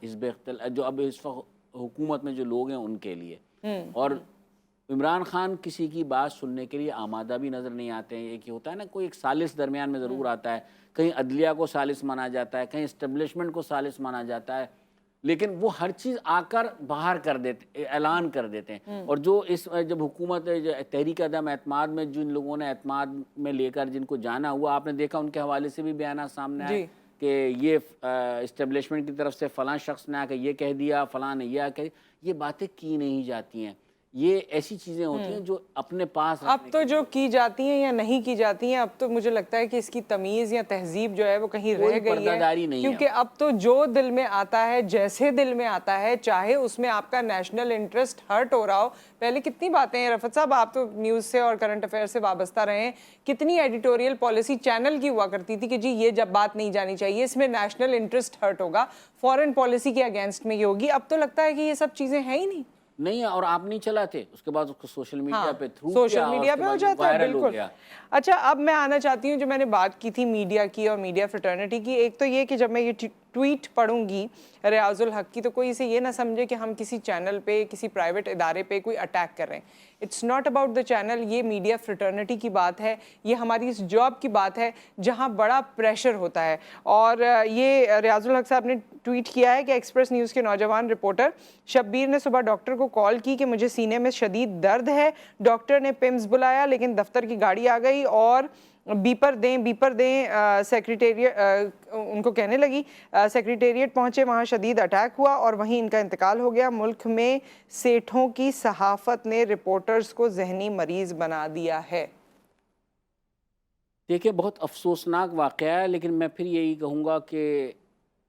इस जो अब इस वक्त हुकूमत में जो लोग हैं उनके लिए। और इमरान खान किसी की बात सुनने के लिए आमादा भी नज़र नहीं आते हैं। एक ही होता है ना, कोई एक सालिस दरमियान में ज़रूर आता है, कहीं अदलिया को सालिस माना जाता है, कहीं इस्टेब्लिशमेंट को सालिस माना जाता है, लेकिन वो हर चीज़ आकर बाहर कर देते, ऐलान कर देते हैं। और जो इस जब हुकूमत तहरीक अदम एतमाद में जिन लोगों ने एतमाद में लेकर जिनको जाना हुआ, आपने देखा उनके हवाले से भी बयान सामने आए कि ये इस्टेब्लिशमेंट की तरफ से फ़लाँ शख्स ने आकर ये कह दिया, फ़लाँ ने यह कह, ये बातें की नहीं जाती हैं। ये ऐसी चीज़ें होती हैं जो अपने पास अब तो जो की जाती हैं या नहीं की जाती हैं, अब तो मुझे लगता है कि इसकी तमीज़ या तहजीब जो है वो कहीं रह गई है, क्योंकि अब तो जो दिल में आता है, जैसे दिल में आता है, चाहे उसमें आपका नेशनल इंटरेस्ट हर्ट हो रहा हो। पहले कितनी बातें हैं रफत साहब, आप तो न्यूज़ से और करंट अफेयर से वाबस्ता रहे हैं, कितनी एडिटोरियल पॉलिसी चैनल की हुआ करती थी कि जी ये जब बात नहीं जानी चाहिए, इसमें नेशनल इंटरेस्ट हर्ट होगा, फॉरेन पॉलिसी के अगेंस्ट में ये होगी। अब तो लगता है कि ये सब चीज़ें हैं ही नहीं। और आप नहीं चलाते, उसके बाद उसको सोशल मीडिया पे थ्रू सोशल मीडिया पे हो जाता है, बिल्कुल। अच्छा, अब मैं आना चाहती हूँ जो मैंने बात की थी मीडिया की और मीडिया फ्रेटर्निटी की। एक तो ये कि जब मैं ये ट्वीट पढ़ूंगी रियाजुल हक की तो कोई इसे ये ना समझे कि हम किसी चैनल पे, किसी प्राइवेट इदारे पे कोई अटैक कर रहे हैं। It's not about the channel, ये मीडिया फ्रेटर्निटी की बात है, ये हमारी इस जॉब की बात है जहाँ बड़ा प्रेशर होता है। और ये रियाजुल हक साहब ने ट्वीट किया है कि एक्सप्रेस न्यूज़ के नौजवान रिपोर्टर शब्बीर ने सुबह डॉक्टर को कॉल की कि मुझे सीने में शदीद दर्द है। डॉक्टर ने पिम्स बुलाया लेकिन दफ्तर की गाड़ी आ गई और बीपर दें सेक्रेटेरिएट उनको कहने लगी। सेक्रेटेरिएट पहुंचे, वहां शदीद अटैक हुआ और वहीं इनका इंतकाल हो गया। मुल्क में सेठों की सहाफत ने रिपोर्टर्स को जहनी मरीज बना दिया है। देखिए, बहुत अफसोसनाक वाक़या है, लेकिन मैं फिर यही कहूँगा कि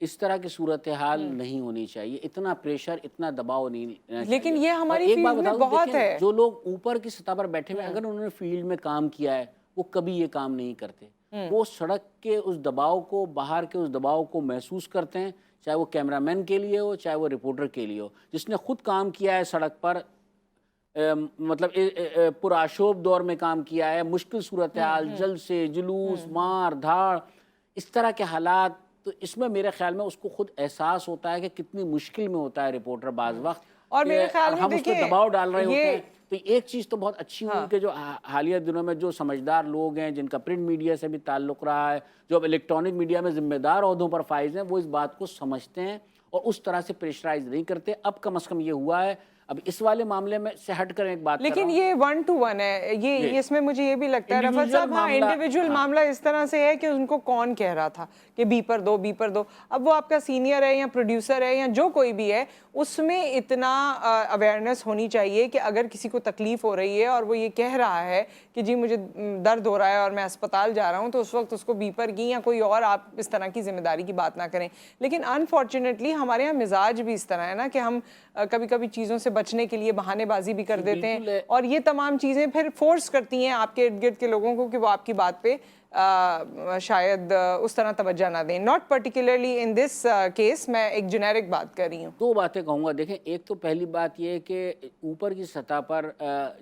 इस तरह की सूरत हाल नहीं होनी चाहिए, इतना प्रेशर, इतना दबाव नहीं लेना चाहिए। लेकिन ये हमारी और एक बात फील्ड में बताऊं, बहुत देखें, है। जो लोग ऊपर की सतह पर बैठे हुए हैं, अगर उन्होंने फील्ड में काम किया है, वो कभी ये काम नहीं करते। वो सड़क के उस दबाव को, बाहर के उस दबाव को महसूस करते हैं, चाहे वो कैमरामैन के लिए हो, चाहे वो रिपोर्टर के लिए हो। जिसने खुद काम किया है सड़क पर, मतलब पुराशोभ दौर में काम किया है, मुश्किल सूरत हाल, जलसे, जुलूस, मार धाड़, इस तरह के हालात, तो इसमें मेरे ख्याल में उसको खुद एहसास होता है कि कितनी मुश्किल में होता है रिपोर्टर बाज वक्त, और मेरे ख्याल में हम उस पर देखिए, दबाव डाल रहे होते ये- हैं। तो एक चीज़ तो बहुत अच्छी हुई कि जो हालिया दिनों में जो समझदार लोग हैं, जिनका प्रिंट मीडिया से भी ताल्लुक़ रहा है, जो अब इलेक्ट्रॉनिक मीडिया में जिम्मेदार ओहदों पर फाइज हैं, वो इस बात को समझते हैं और उस तरह से प्रेशराइज नहीं करते। अब कम से कम ये हुआ है। अब इस वाले मामले में से हट कर एक बात कर लेकिन रहा हूं। ये 1 to 1 है, ये इसमें मुझे ये भी लगता है रफत Individual साहब, हाँ मामला, इंडिविजुअल हाँ। मामला इस तरह से है कि उनको कौन कह रहा था कि बी पर दो, बी पर दो। अब वो आपका सीनियर है या प्रोड्यूसर है या जो कोई भी है, उसमें इतना अवेयरनेस होनी चाहिए कि अगर किसी को तकलीफ हो रही है और वो ये कह रहा है कि जी मुझे दर्द हो रहा है और मैं अस्पताल जा रहा हूँ, तो उस वक्त उसको बी पर की या कोई और आप इस तरह की जिम्मेदारी की बात ना करें। लेकिन अनफॉर्चुनेटली हमारे यहाँ मिजाज भी इस तरह है ना कि हम कभी कभी चीज़ों से बचने के लिए बहानेबाजी भी कर देते हैं, और ये तमाम चीज़ें फिर फोर्स करती हैं आपके इर्द गिर्द के लोगों को कि वो आपकी बात पे शायद उस तरह तवज्जो ना दें। Not particularly in this case, मैं एक जेनेरिक बात कर रही हूँ। दो बातें कहूँगा। देखें, एक तो पहली बात ये है कि ऊपर की सतह पर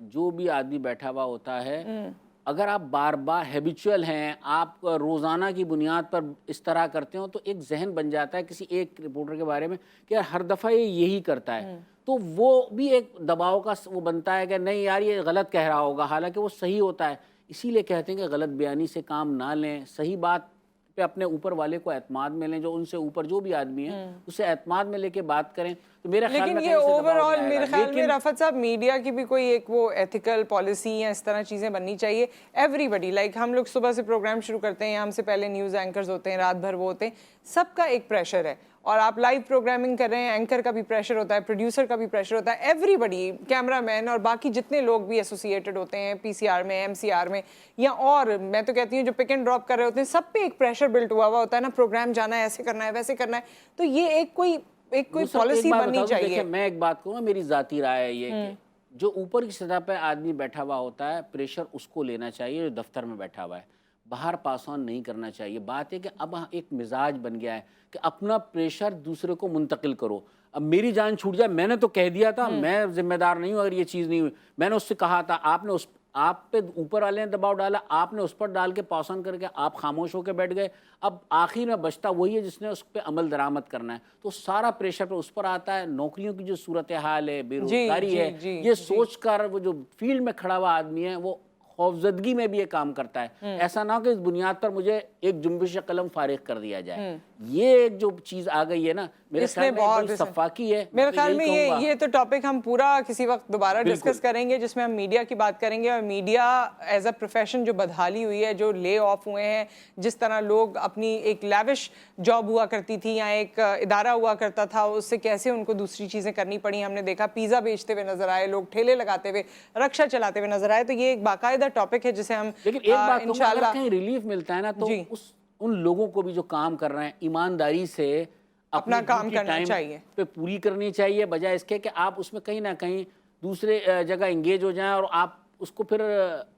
जो भी आदमी बैठा हुआ होता है, अगर आप बार बार हैबिचुअल हैं, आप रोज़ाना की बुनियाद पर इस तरह करते हो, तो एक जहन बन जाता है किसी एक रिपोर्टर के बारे में कि यार हर दफ़ा ये यही करता है, तो वो भी एक दबाव का वो बनता है कि नहीं यार ये गलत कह रहा होगा, हालांकि वो सही होता है। इसीलिए कहते हैं कि गलत बयानी से काम ना लें, सही बात पे अपने ऊपर वाले को एतमाद में लें, जो उनसे ऊपर जो भी आदमी है उसे एतमाद में लेके बात करें। तो मेरे ख्याल लेकिन में ये कहीं से दबाव ओवरऑल नहीं मेरे आएगा। ख्याल में लेकिन रफत साहब, मीडिया की भी कोई एक वो एथिकल पॉलिसी या इस तरह चीज़ें बननी चाहिए। एवरीबडी, लाइक हम लोग सुबह से प्रोग्राम शुरू करते हैं, हमसे पहले न्यूज़ एंकर्स होते हैं, रात भर वो होते हैं, सबका एक प्रेशर है। और आप लाइव प्रोग्रामिंग कर रहे हैं, एंकर का भी प्रेशर होता है, प्रोड्यूसर का भी प्रेशर होता है, एवरीबडी, कैमरामैन और बाकी जितने लोग भी एसोसिएटेड होते हैं पीसीआर में, एमसीआर में, या और मैं तो कहती हूँ जो पिक एंड ड्रॉप कर रहे होते हैं, सब पे एक प्रेशर बिल्ट हुआ होता है ना, प्रोग्राम जाना है, ऐसे करना है, वैसे करना है। तो ये एक कोई पॉलिसी बननी चाहिए। देखिए, मैं एक बात कहूँगा, मेरी ज़ाती राय है ये कि जो ऊपर की सतह पर आदमी बैठा हुआ होता है, प्रेशर उसको लेना चाहिए जो दफ्तर में बैठा हुआ है, बाहर पास ऑन नहीं करना चाहिए। बात है कि अब एक मिजाज बन गया है कि अपना प्रेशर दूसरे को मुंतकिल करो। अब मेरी जान छूट जाए, मैंने तो कह दिया था, मैं जिम्मेदार नहीं हूँ अगर ये चीज़ नहीं हुई, मैंने उससे कहा था, आपने उस आप पे ऊपर वाले ने दबाव डाला, आपने उस पर डाल के पास ऑन करके आप खामोश होकर बैठ गए। अब आखिर में बचता वही है जिसने उस पर अमल दरामद करना है, तो सारा प्रेशर पे उस पर आता है। नौकरियों की जो सूरत हाल है, बेरोजगारी है, ये सोच कर वो जो फील्ड में खड़ा हुआ आदमी है वो खौफजदगी में भी ये काम करता है। ऐसा ना हो कि इस बुनियाद पर मुझे एक जुम्बिश कलम फारिग कर दिया जाए। ये एक जो चीज आ गई है ना, मेरे ख्याल में बड़ी सफाकी है। मेरे ख्याल में ये तो टॉपिक हम पूरा किसी वक्त दोबारा डिस्कस करेंगे, जिसमें हम मीडिया की बात करेंगे, और मीडिया एज अ प्रोफेशन जो बदहाली हुई है, जो ले ऑफ हुए हैं, जिस तरह लोग अपनी एक लैविश जॉब हुआ करती थी या एक इदारा हुआ करता था, उससे कैसे उनको दूसरी चीज़ें करनी पड़ी। हमने देखा पिज़्ज़ा बेचते हुए नजर आए लोग, ठेले लगाते हुए, रक्षा चलाते हुए नजर आए। तो ये एक बाकायदा टॉपिक है जिसे हम लेकिन एक बात इंशाल्लाह कहीं रिलीफ मिलता है ना, तो उन लोगों को भी जो काम कर रहे हैं ईमानदारी से अपना काम करना चाहिए, पे पूरी करनी चाहिए, बजाय इसके कि आप उसमें कहीं ना कहीं दूसरे जगह एंगेज हो जाएं और आप उसको फिर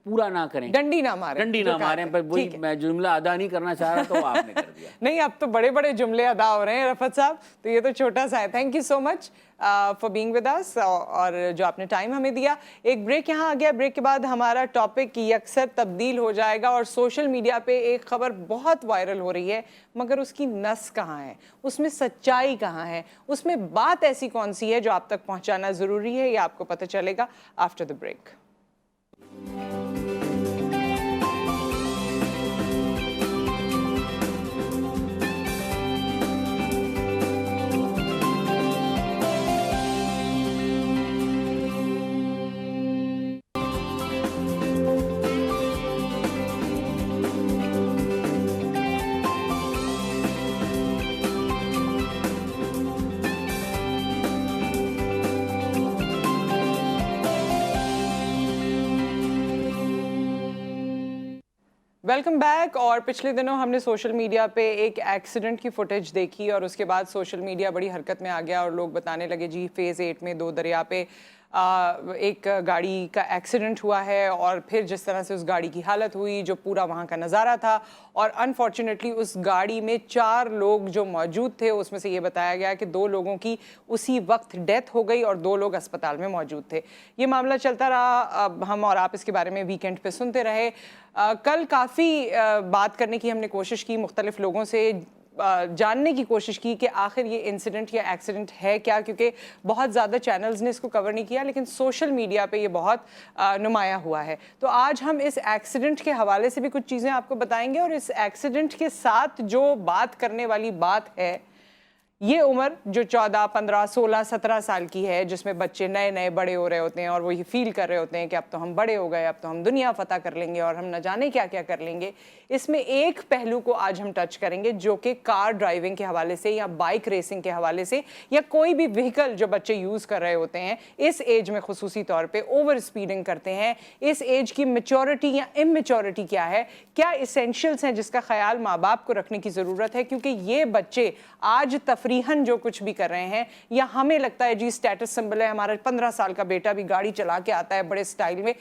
पूरा ना करें, डंडी ना मारें। पर वही मैं जुमला अदा नहीं करना चाह रहा, तो आपने कर दिया। नहीं, अब तो बड़े बड़े जुमले अदा हो रहे हैं रफत साहब, तो ये तो छोटा सा है। Thank you so much for being with us, और जो आपने टाइम हमें दिया। एक ब्रेक यहाँ आ गया, ब्रेक के बाद हमारा टॉपिक यकसर तब्दील हो जाएगा, और सोशल मीडिया पे एक खबर बहुत वायरल हो रही है, मगर उसकी नस कहाँ है, उसमें सच्चाई कहाँ है, उसमें बात ऐसी कौन सी है जो आप तक पहुँचाना ज़रूरी है, ये आपको पता चलेगा after the break. Welcome back. और पिछले दिनों हमने सोशल मीडिया पे एक एक्सीडेंट की फुटेज देखी और उसके बाद सोशल मीडिया बड़ी हरकत में आ गया और लोग बताने लगे जी फेज़ 8 में 2 दरिया पे एक गाड़ी का एक्सीडेंट हुआ है और फिर जिस तरह से उस गाड़ी की हालत हुई, जो पूरा वहाँ का नज़ारा था, और अनफॉर्चुनेटली उस गाड़ी में 4 लोग जो मौजूद थे उसमें से ये बताया गया कि 2 लोगों की उसी वक्त डेथ हो गई और 2 लोग अस्पताल में मौजूद थे। ये मामला चलता रहा, अब हम और आप इसके बारे में वीकेंड पे सुनते रहे। कल काफ़ी बात करने की हमने कोशिश की, मुख्तलिफ लोगों से जानने की कोशिश की कि आखिर ये इंसिडेंट या एक्सीडेंट है क्या, क्योंकि बहुत ज़्यादा चैनल्स ने इसको कवर नहीं किया, लेकिन सोशल मीडिया पे ये बहुत नुमाया हुआ है। तो आज हम इस एक्सीडेंट के हवाले से भी कुछ चीज़ें आपको बताएंगे और इस एक्सीडेंट के साथ जो बात करने वाली बात है, ये उम्र जो 14, 15, 16, 17 साल की है, जिसमें बच्चे नए नए बड़े हो रहे होते हैं और वो ये फील कर रहे होते हैं कि अब तो हम बड़े हो गए, अब तो हम दुनिया फतह कर लेंगे और हम न जाने क्या क्या कर लेंगे। इसमें एक पहलू को आज हम टच करेंगे जो कि कार ड्राइविंग के हवाले से या बाइक रेसिंग के हवाले से या कोई भी व्हीकल जो बच्चे यूज़ कर रहे होते हैं इस एज में खुसूसी तौर पे ओवर स्पीडिंग करते हैं। इस एज की मैच्योरिटी या इमेच्योरिटी क्या है, क्या इसेंशियल्स हैं जिसका ख्याल माँ बाप को रखने की ज़रूरत है, क्योंकि ये बच्चे आज तफरीहन जो कुछ भी कर रहे हैं या हमें लगता है जी स्टेटस सिंबल है, हमारा 15 साल का बेटा भी गाड़ी चला के आता है बड़े स्टाइल में,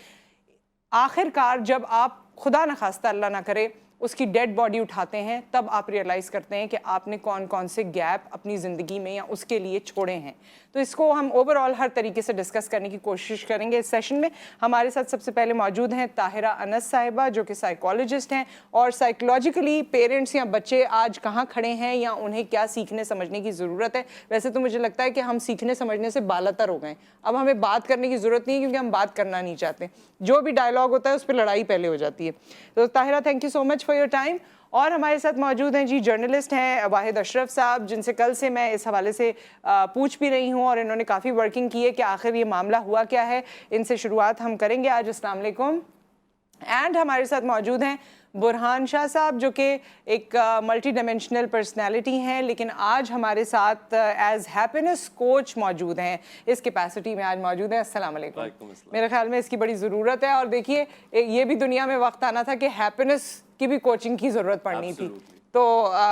आखिरकार जब आप खुदा न खास्ता अल्लाह ना करे उसकी डेड बॉडी उठाते हैं तब आप रियलाइज़ करते हैं कि आपने कौन कौन से गैप अपनी ज़िंदगी में या उसके लिए छोड़े हैं। तो इसको हम ओवरऑल हर तरीके से डिस्कस करने की कोशिश करेंगे इस सेशन में। हमारे साथ सबसे पहले मौजूद हैं ताहिरा अनस साहिबा, जो कि साइकोलॉजिस्ट हैं और साइकोलॉजिकली पेरेंट्स या बच्चे आज कहाँ खड़े हैं या उन्हें क्या सीखने समझने की ज़रूरत है। वैसे तो मुझे लगता है कि हम सीखने समझने से बालातर हो गए, अब हमें बात करने की ज़रूरत नहीं है क्योंकि हम बात करना नहीं चाहते, जो भी डायलॉग होता है उस पर लड़ाई पहले हो जाती है। तो Tahira, thank you so much for your time. और हमारे साथ मौजूद हैं जी जर्नलिस्ट हैं वाहिद अशरफ साहब, जिनसे कल से मैं इस हवाले से पूछ भी रही हूँ और इन्होंने काफ़ी वर्किंग की है कि आखिर ये मामला हुआ क्या है। इनसे शुरुआत हम करेंगे आज। अस्सलाम वालेकुम। एंड हमारे साथ मौजूद हैं बुरहान शाह साहब, जो कि एक मल्टी डायमेंशनल पर्सनैलिटी हैं, लेकिन आज हमारे साथ एज हैप्पीनेस कोच मौजूद हैं, इस कैपेसिटी में आज मौजूद हैं। अस्सलाम वालेकुम। मेरे ख्याल में इसकी बड़ी ज़रूरत है और देखिए ये भी दुनिया में वक्त आना था कि हैप्पीनेस की भी कोचिंग की ज़रूरत पड़नी थी। तो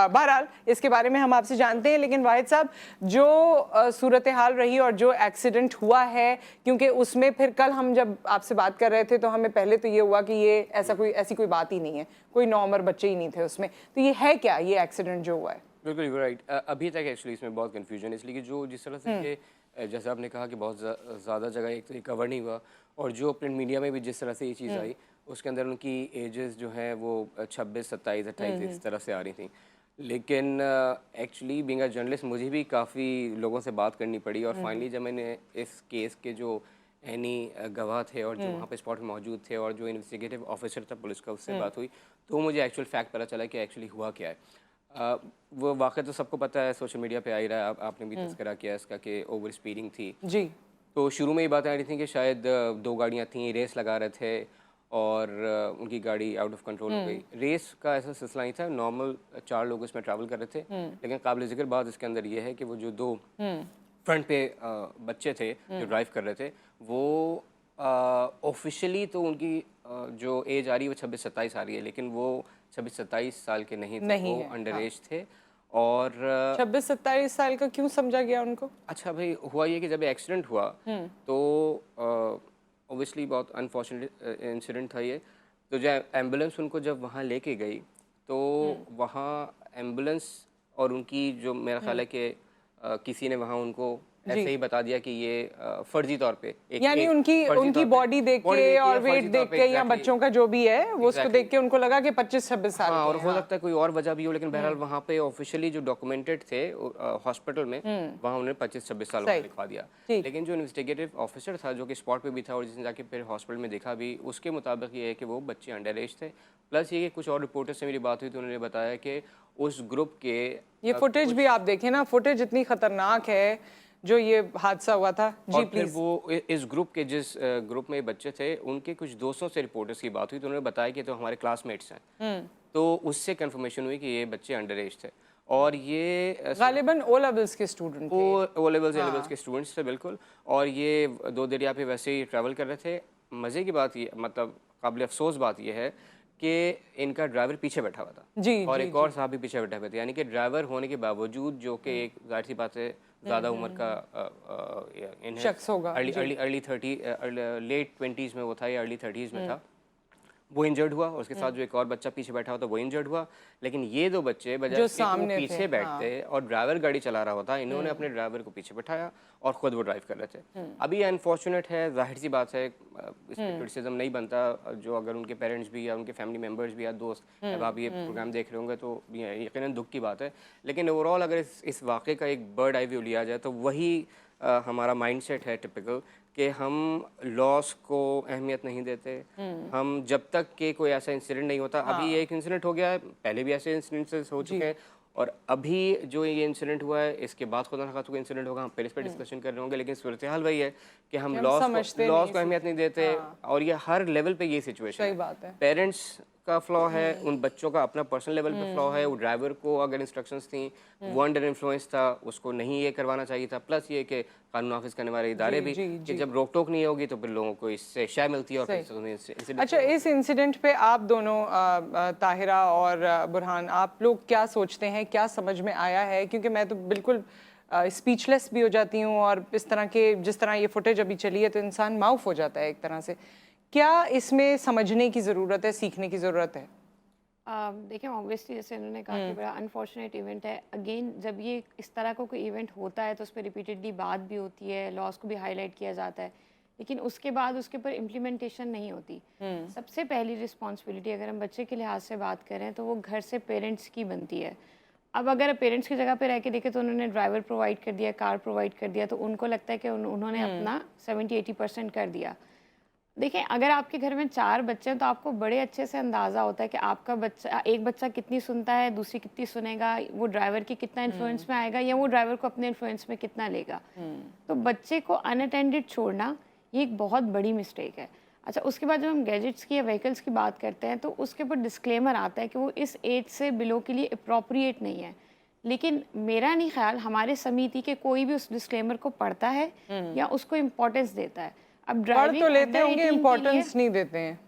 बहरहाल इसके बारे में हम आपसे जानते हैं, लेकिन वाहिद साहब जो सूरत हाल रही और जो एक्सीडेंट हुआ है, क्योंकि उसमें फिर कल हम जब आपसे बात कर रहे थे तो हमें पहले तो ये हुआ कि ये ऐसी कोई बात ही नहीं है, कोई नॉर्मल बच्चे ही नहीं थे उसमें, तो ये है क्या ये एक्सीडेंट जो हुआ है? बिल्कुल यू राइट। अभी तक एक्चुअली इसमें बहुत कन्फ्यूजन है, इसलिए कि जो जिस तरह से ये जैसे आपने कहा कि बहुत ज़्यादा जगह एक तो ये कवर नहीं हुआ और जो प्रिंट मीडिया में भी जिस तरह से ये चीज़ आई उसके अंदर उनकी एजेस जो हैं वो 26, 27, 28 इस तरह से आ रही थी। लेकिन एक्चुअली बीइंग अ जर्नलिस्ट मुझे भी काफ़ी लोगों से बात करनी पड़ी और फाइनली जब मैंने इस केस के जो एनी गवाह थे और जो वहाँ पे स्पॉट में मौजूद थे और जो इन्वेस्टिगेटिव ऑफिसर था पुलिस का, उससे बात हुई तो मुझे एक्चुअल फैक्ट पता चला कि एक्चुअली हुआ क्या है। वो वाक़या तो सबको पता है, सोशल मीडिया पे आ ही रहा है, आपने भी तज़किरा किया इसका कि ओवर स्पीडिंग थी जी। तो शुरू में ये बात आ रही थी कि शायद 2 गाड़ियाँ थीं, रेस लगा रहे थे और उनकी गाड़ी आउट ऑफ कंट्रोल हो गई। रेस का ऐसा सिलसिला नहीं था, नॉर्मल 4 लोग इसमें ट्रैवल कर रहे थे, लेकिन काबिल ज़िक्र बात इसके अंदर ये है कि वो जो 2 फ्रंट पे बच्चे थे जो ड्राइव कर रहे थे वो ऑफिशियली तो उनकी जो एज आ रही है वो 26-27 आ रही है, लेकिन वो 26-27 साल के नहीं थे, वो अंडर एज थे। और 26-27 साल का क्यों समझा गया उनको? अच्छा भाई, हुआ ये कि जब एक्सीडेंट हुआ तो ऑब्वियसली बहुत अनफॉर्चुनेट इंसिडेंट था ये। तो जब एम्बुलेंस उनको जब वहाँ लेके गई तो वहाँ एम्बुलेंस और उनकी जो मेरा ख्याल है कि किसी ने वहाँ उनको ऐसे ही बता दिया कि ये फर्जी तौर पे यानी उनकी बॉडी देख के और वेट देख के या बच्चों का जो भी है वो उसको देख के उनको लगा कि 25-26 साल और हो सकता है कोई और वजह भी हो, लेकिन बहरहाल वहाँ पे ऑफिशियली जो डॉक्यूमेंटेड थे हॉस्पिटल में वहाँ उन्होंने 25-26 साल लिखवा दिया। लेकिन जो इन्वेस्टिगेटिव ऑफिसर था जो कि स्पॉट पे भी था और जिसने जाके फिर हॉस्पिटल में देखा भी, उसके मुताबिक ये है कि वो बच्चे अंडर एज थे। प्लस ये कुछ और रिपोर्टर से मेरी बात हुई तो उन्होंने बताया कि उस ग्रुप के ये फुटेज भी आप देखें ना, फुटेज इतनी खतरनाक है जो ये हादसा हुआ था जी। और प्लीज फिर वो इस ग्रुप के जिस ग्रुप में बच्चे थे उनके कुछ दोस्तों से रिपोर्टर्स की बात हुई तो उन्होंने बताया कि तो हमारे क्लासमेट्स हैं, तो उससे कंफर्मेशन हुई कि ये बच्चे अंडर एज थे और ये गालिबन ओ लेवल्स के स्टूडेंट थे, ओ लेवल्स ए लेवल्स के स्टूडेंट्स थे बिल्कुल। और ये 2 दरिया पे वैसे ही ट्रैवल कर रहे थे। मज़े की बात ये, मतलब काबिल अफसोस बात ये है कि इनका ड्राइवर पीछे बैठा हुआ था जी, और जी, एक और साहब भी पीछे बैठे हुए थे, यानी कि ड्राइवर होने के बावजूद जो कि एक जाहिर सी बात है ज़्यादा उम्र का शख्स होगा, अर्ली 30 लेट 20s में वो था या अर्ली 30s में था, वो इंजर्ड हुआ और उसके साथ जो एक और बच्चा पीछे बैठा हुआ था वो इंजर्ड हुआ। लेकिन ये दो बच्चे बजाय जो इसके कि वो सामने थे, पीछे बैठते और ड्राइवर गाड़ी चला रहा होता, इन्होंने अपने ड्राइवर को पीछे बैठाया और ख़ुद वो ड्राइव कर रहे थे। अभी अनफॉर्चुनेट है, जाहिर सी बात है, इस पर क्रिटिसिज्म नहीं बनता, जो अगर उनके पेरेंट्स भी या उनके फैमिली मेम्बर्स भी या दोस्त अब आप ये प्रोग्राम देख रहे होंगे तो यकीनन दुख की बात है। लेकिन ओवरऑल अगर इस वाक़े का एक बर्ड आई व्यू लिया जाए तो वही हमारा माइंडसेट है टिपिकल कि हम लॉस को अहमियत नहीं देते। हम जब तक कि कोई ऐसा इंसिडेंट नहीं होता, अभी एक इंसिडेंट हो गया है, पहले भी ऐसे इंसिडेंट्स हो चुके हैं और अभी जो ये इंसिडेंट हुआ है इसके बाद खुदा न खास्ता कोई इंसिडेंट होगा, हम पहले इस पर डिस्कशन कर रहे होंगे। लेकिन सूरत हाल वही है कि हम लॉस को अहमियत नहीं देते और ये हर लेवल पे ये सिचुएशन सही बात है। पेरेंट्स का फ्लॉ है, उन बच्चों का अपना पर्सनल लेवल पे फ्लॉ है, वो ड्राइवर को अगर इंस्ट्रक्शंस थी वो अंडर इन्फ्लुएंस था, उसको नहीं ये करवाना चाहिए था। प्लस ये कि कानून नाफिज करने वाले इदारे भी कि जब रोक टोक नहीं होगी तो फिर लोगों को इससे शय मिलती है और फिर अच्छा, इस इंसिडेंट पे आप दोनों ताहिरा और बुरहान, आप लोग क्या सोचते हैं, क्या समझ में आया है? क्योंकि मैं तो बिल्कुल स्पीचलेस भी हो जाती हूँ और इस तरह के जिस तरह ये फुटेज अभी चली है तो इंसान माउफ हो जाता है एक तरह से। क्या इसमें समझने की ज़रूरत है, सीखने की ज़रूरत है? देखिए ऑब्वियसली जैसे उन्होंने कहा कि बड़ा अनफॉर्चुनेट इवेंट है। अगेन जब ये इस तरह का कोई इवेंट होता है तो उस पर रिपीटेडली बात भी होती है, लॉस को भी हाईलाइट किया जाता है, लेकिन उसके बाद उसके ऊपर इम्प्लीमेंटेशन नहीं होती। सबसे पहली रिस्पॉन्सिबिलिटी अगर हम बच्चे के लिहाज से बात करें तो वो घर से पेरेंट्स की बनती है। अब अगर पेरेंट्स की जगह पे रह के देखें तो उन्होंने ड्राइवर प्रोवाइड कर दिया, कार प्रोवाइड कर दिया, तो उनको लगता है कि उन्होंने अपना 70-80% कर दिया। देखिए अगर आपके घर में 4 बच्चे हैं तो आपको बड़े अच्छे से अंदाज़ा होता है कि आपका बच्चा, एक बच्चा कितनी सुनता है, दूसरी कितनी सुनेगा, वो ड्राइवर की कितना इन्फ्लुएंस में आएगा या वो ड्राइवर को अपने इन्फ्लुएंस में कितना लेगा। तो बच्चे को अनअटेंडेड छोड़ना ये एक बहुत बड़ी मिस्टेक है। अच्छा, उसके बाद जब हम गैजेट्स की या व्हीकल्स की बात करते हैं तो उसके ऊपर डिस्क्लेमर आता है कि वो इस एज से बिलो के लिए अप्रोप्रिएट नहीं है, लेकिन मेरा नहीं ख्याल हमारे समिति के कोई भी उस डिस्क्लेमर को पढ़ता है या उसको इम्पोर्टेंस देता है। अब पढ़ तो लेते होंगे, इम्पोर्टेंस नहीं देते हैं।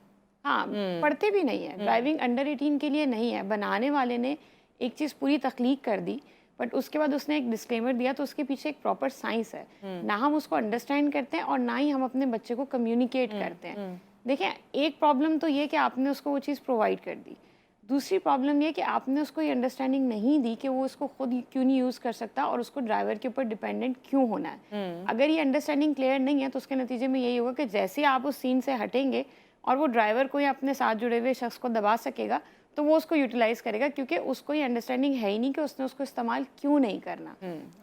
हाँ, पढ़ते भी नहीं है। ड्राइविंग अंडर 18 के लिए नहीं है। बनाने वाले ने एक चीज़ पूरी तख्लीक कर दी, बट उसके बाद उसने एक डिस्क्लेमर दिया, तो उसके पीछे एक प्रॉपर साइंस है। ना हम उसको अंडरस्टैंड करते हैं और ना ही हम अपने बच्चे को कम्युनिकेट करते हैं। देखिए एक प्रॉब्लम तो ये कि आपने उसको वो चीज़ प्रोवाइड कर दी, दूसरी प्रॉब्लम ये कि आपने उसको ये अंडरस्टैंडिंग नहीं दी कि वो इसको खुद क्यों नहीं यूज़ कर सकता और उसको ड्राइवर के ऊपर डिपेंडेंट क्यों होना है। अगर ये अंडरस्टैंडिंग क्लियर नहीं है तो उसके नतीजे में यही होगा कि जैसे ही आप उस सीन से हटेंगे और वो ड्राइवर को या अपने साथ जुड़े हुए शख्स को दबा सकेगा तो वो उसको यूटिलाइज करेगा, क्योंकि उसको ये अंडरस्टैंडिंग है ही नहीं कि उसने उसको इस्तेमाल क्यों नहीं करना।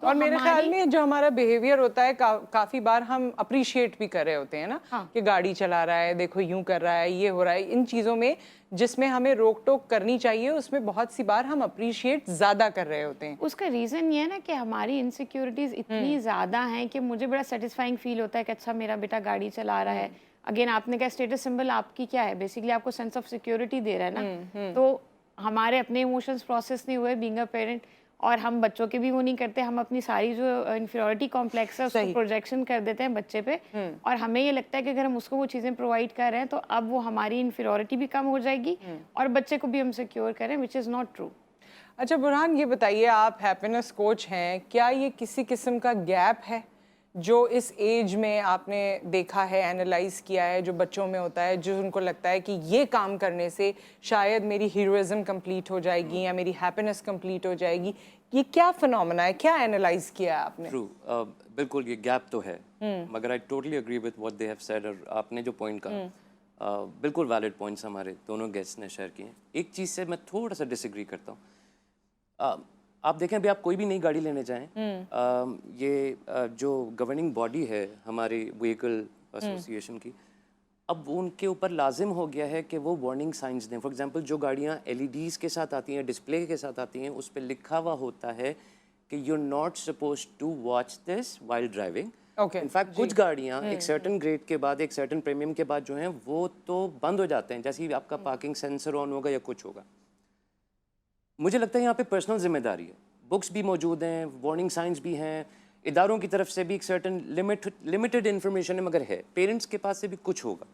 तो और मेरे ख्याल में जो हमारा बिहेवियर होता है काफ़ी बार हम अप्रिशिएट भी कर रहे होते हैं ना। हाँ। कि गाड़ी चला रहा है, देखो यूं कर रहा है, ये हो रहा है, इन चीज़ों में जिसमें हमें रोक टोक करनी चाहिए उसमें बहुत सी बार हम अप्रिशिएट ज़्यादा कर रहे होते हैं। उसका रीज़न ये है ना कि हमारी इनसिक्योरिटीज़ इतनी ज़्यादा हैं कि मुझे बड़ा सेटिस्फाइंग फील होता है कि अच्छा मेरा बेटा गाड़ी चला रहा है। अगेन आपने कहा स्टेटस सिंबल आपकी क्या है, बेसिकली आपको सेंस ऑफ सिक्योरिटी दे रहा है ना। तो हमारे अपने इमोशंस प्रोसेस नहीं हुए बीइंग अ पेरेंट, और हम बच्चों के भी वो नहीं करते। हम अपनी सारी जो इन्फीरियरिटी कॉम्प्लेक्स है उसको प्रोजेक्शन कर देते हैं बच्चे पे, और हमें ये लगता है कि अगर हम उसको वो चीज़ें प्रोवाइड कर रहे हैं तो अब वो हमारी इन्फीरियरिटी भी कम हो जाएगी और बच्चे को भी हम सिक्योर करें, विच इज़ नॉट ट्रू। अच्छा बुरहान, ये बताइए, आप हैप्पीनेस कोच हैं, क्या ये किसी किस्म का गैप है जो इस एज में आपने देखा है, एनालाइज किया है, जो बच्चों में होता है, जो उनको लगता है कि ये काम करने से शायद मेरी हीरोइज्म कंप्लीट हो जाएगी या मेरी हैप्पीनेस कंप्लीट हो जाएगी? ये क्या फिनोमेना है, क्या एनालाइज किया है आपने? ट्रू, बिल्कुल ये गैप तो है, मगर I totally agree with what they have said. और आपने जो पॉइंट कहा बिल्कुल वैलिड पॉइंट्स हमारे दोनों गेस्ट्स ने शेयर किए हैं। एक चीज़ से मैं थोड़ा सा डिसएग्री करता हूँ। आप देखें, अभी आप कोई भी नई गाड़ी लेने जाएं, जो गवर्निंग बॉडी है हमारी व्हीकल एसोसिएशन की, अब उनके ऊपर लाजिम हो गया है कि वो वार्निंग साइंस दें। फॉर एग्जांपल जो गाड़ियाँ LEDs के साथ आती हैं, डिस्प्ले के साथ आती हैं, उस पर लिखा हुआ होता है कि you are not suppose to watch this while driving. In fact कुछ गाड़ियाँ एक सर्टन ग्रेड के बाद, एक सर्टन प्रीमियम के बाद जो हैं वो तो बंद हो जाते हैं, जैसे ही आपका पार्किंग सेंसर ऑन होगा या कुछ होगा। मुझे लगता है यहाँ पे पर्सनल जिम्मेदारी है। बुक्स भी मौजूद हैं, वार्निंग साइंस भी हैं, इदारों की तरफ से भी एक सर्टन लिमिटेड इन्फॉर्मेशन है, मगर है, पेरेंट्स के पास से भी कुछ होगा।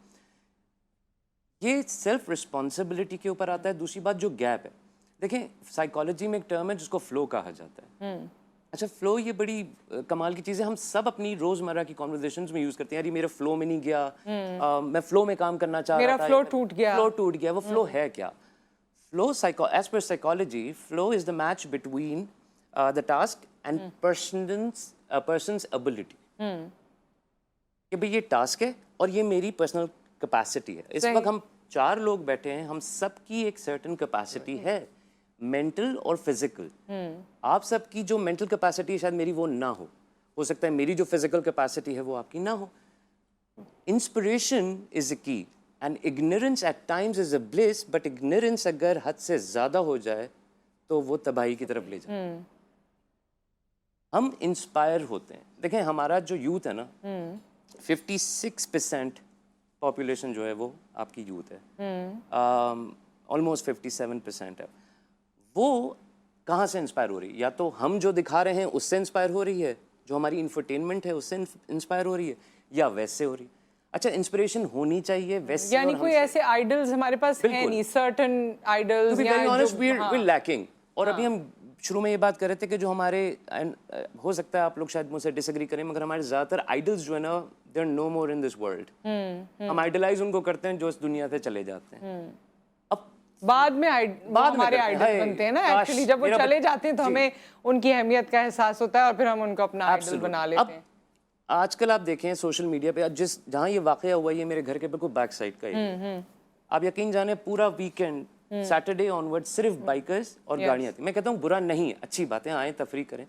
ये सेल्फ रिस्पॉन्सिबिलिटी के ऊपर आता है। दूसरी बात जो गैप है, देखें साइकोलॉजी में एक टर्म है जिसको फ्लो कहा जाता है। अच्छा, फ्लो ये बड़ी कमाल की चीज़ है, हम सब अपनी रोज़मर्रा की कॉन्वर्जेशंस में यूज़ करते हैं, यार ये मेरा फ्लो में नहीं गया, मैं फ्लो में काम करना चाह रहा था, मेरा फ्लो टूट गया। फ्लो टूट गया। वो फ्लो है क्या? Flow as per psychology, flow is the match between the task and person's ability. कि भाई ये टास्क है और ये मेरी पर्सनल कैपेसिटी है। इस वक्त हम 4 लोग बैठे हैं, हम सबकी एक सर्टेन कैपेसिटी है, मेंटल और फिजिकल। आप सबकी जो मेंटल कैपेसिटी है शायद मेरी वो ना हो सकता है मेरी जो फिजिकल कैपेसिटी है वो आपकी ना हो। Inspiration is a key and ignorance at times is a bliss, but ignorance अगर हद से ज़्यादा हो जाए तो वो तबाही की तरफ ले जाए। हम इंस्पायर होते हैं। देखें हमारा जो यूथ है ना, 56% पॉपुलेशन जो है वो आपकी यूथ है, ऑलमोस्ट 57% है। वो कहाँ से इंस्पायर हो रही है? या तो हम जो दिखा रहे हैं उससे इंस्पायर हो रही है, जो हमारी इंफरटेनमेंट है उससे इंस्पायर हो रही है, या वैसे हो रही है। अच्छा, इंस्पिरेशन होनी चाहिए वैसे, यानी कोई ऐसे आइडल्स हमारे पास है नहीं, सर्टेन आइडल्स we're lacking। और अभी हम शुरू में ये बात कर रहे थे कि जो हमारे, हो सकता है आप लोग शायद मुझसे डिसएग्री करें, मगर हमारे ज़्यादातर आइडल्स जो है ना, they are no more in this world. हम आइडलाइज उनको करते हैं जो इस दुनिया से चले जाते हैं। अब बाद में हमारे आइडल बनते हैं ना, एक्चुअली जब वो चले जाते हैं तो हमें उनकी अहमियत का एहसास होता है और फिर हम उनको अपना आइडल बना लेते हैं। आजकल आप देखें सोशल मीडिया पे, जहाँ ये वाकया हुआ, ये मेरे घर के बिल्कुल बैक साइड का ही, आप यकीन जाने पूरा वीकेंड सैटरडे ऑनवर्ड सिर्फ बाइकर्स और गाड़ियाँ थी। मैं कहता हूँ बुरा नहीं है, अच्छी बातें, आए तफरी करें,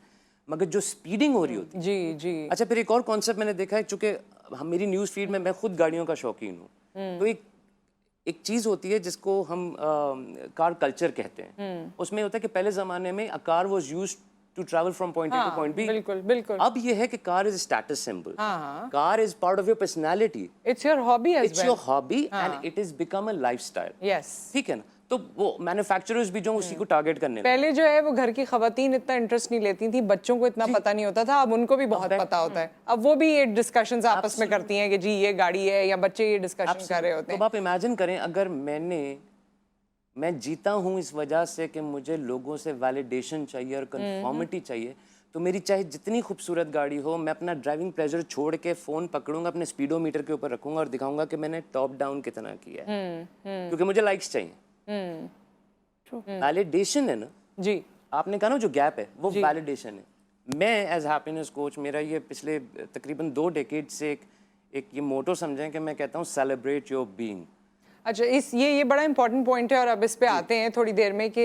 मगर जो स्पीडिंग हो रही होती जी जी। अच्छा, फिर एक और कॉन्सेप्ट मैंने देखा है, चूंकि मेरी न्यूज़ फीड में मैं खुद गाड़ियों का शौकीन हूँ, तो एक चीज़ होती है जिसको हम कार कल्चर कहते हैं। उसमें होता है कि पहले ज़माने में a car was use to travel from point A to point B. बिल्कुल बिल्कुल। अब ये है कि car is status symbol, car is part of your personality, it's your hobby as well, it's your hobby and it is become a lifestyle. Yes, ठीक है ना? तो वो मैन्युफैक्चरर्स भी जो उसी को टारगेट करने पहले जो है वो घर की खवातीन इतना इंटरेस्ट नहीं लेती थी, बच्चों को इतना पता नहीं होता था, अब उनको भी बहुत पता होता है। अब वो भी ये डिस्कशंस आपस में करती हैं कि जी ये गाड़ी है, या बच्चे ये डिस्कशन कर रहे होते हैं। तो आप इमेजिन करें, अगर मैं जीता हूँ इस वजह से कि मुझे लोगों से वैलिडेशन चाहिए और कंफर्मिटी चाहिए, तो मेरी चाहे जितनी खूबसूरत गाड़ी हो, मैं अपना ड्राइविंग प्लेजर छोड़ के फ़ोन पकड़ूंगा, अपने स्पीडोमीटर के ऊपर रखूंगा और दिखाऊंगा कि मैंने टॉप डाउन कितना किया है, क्योंकि मुझे लाइक्स चाहिए। वैलिडेशन है ना जी, आपने कहा ना जो गैप है वो वैलिडेशन है। मैं एज हैप्पीनेस कोच, मेरा ये पिछले तकरीबन 2 डेकेड से एक ये मोटो समझें कि मैं कहता हूँ सेलिब्रेट योर बीइंग। अच्छा, ये बड़ा इंपॉर्टेंट पॉइंट है और अब इस पे आते हैं थोड़ी देर में कि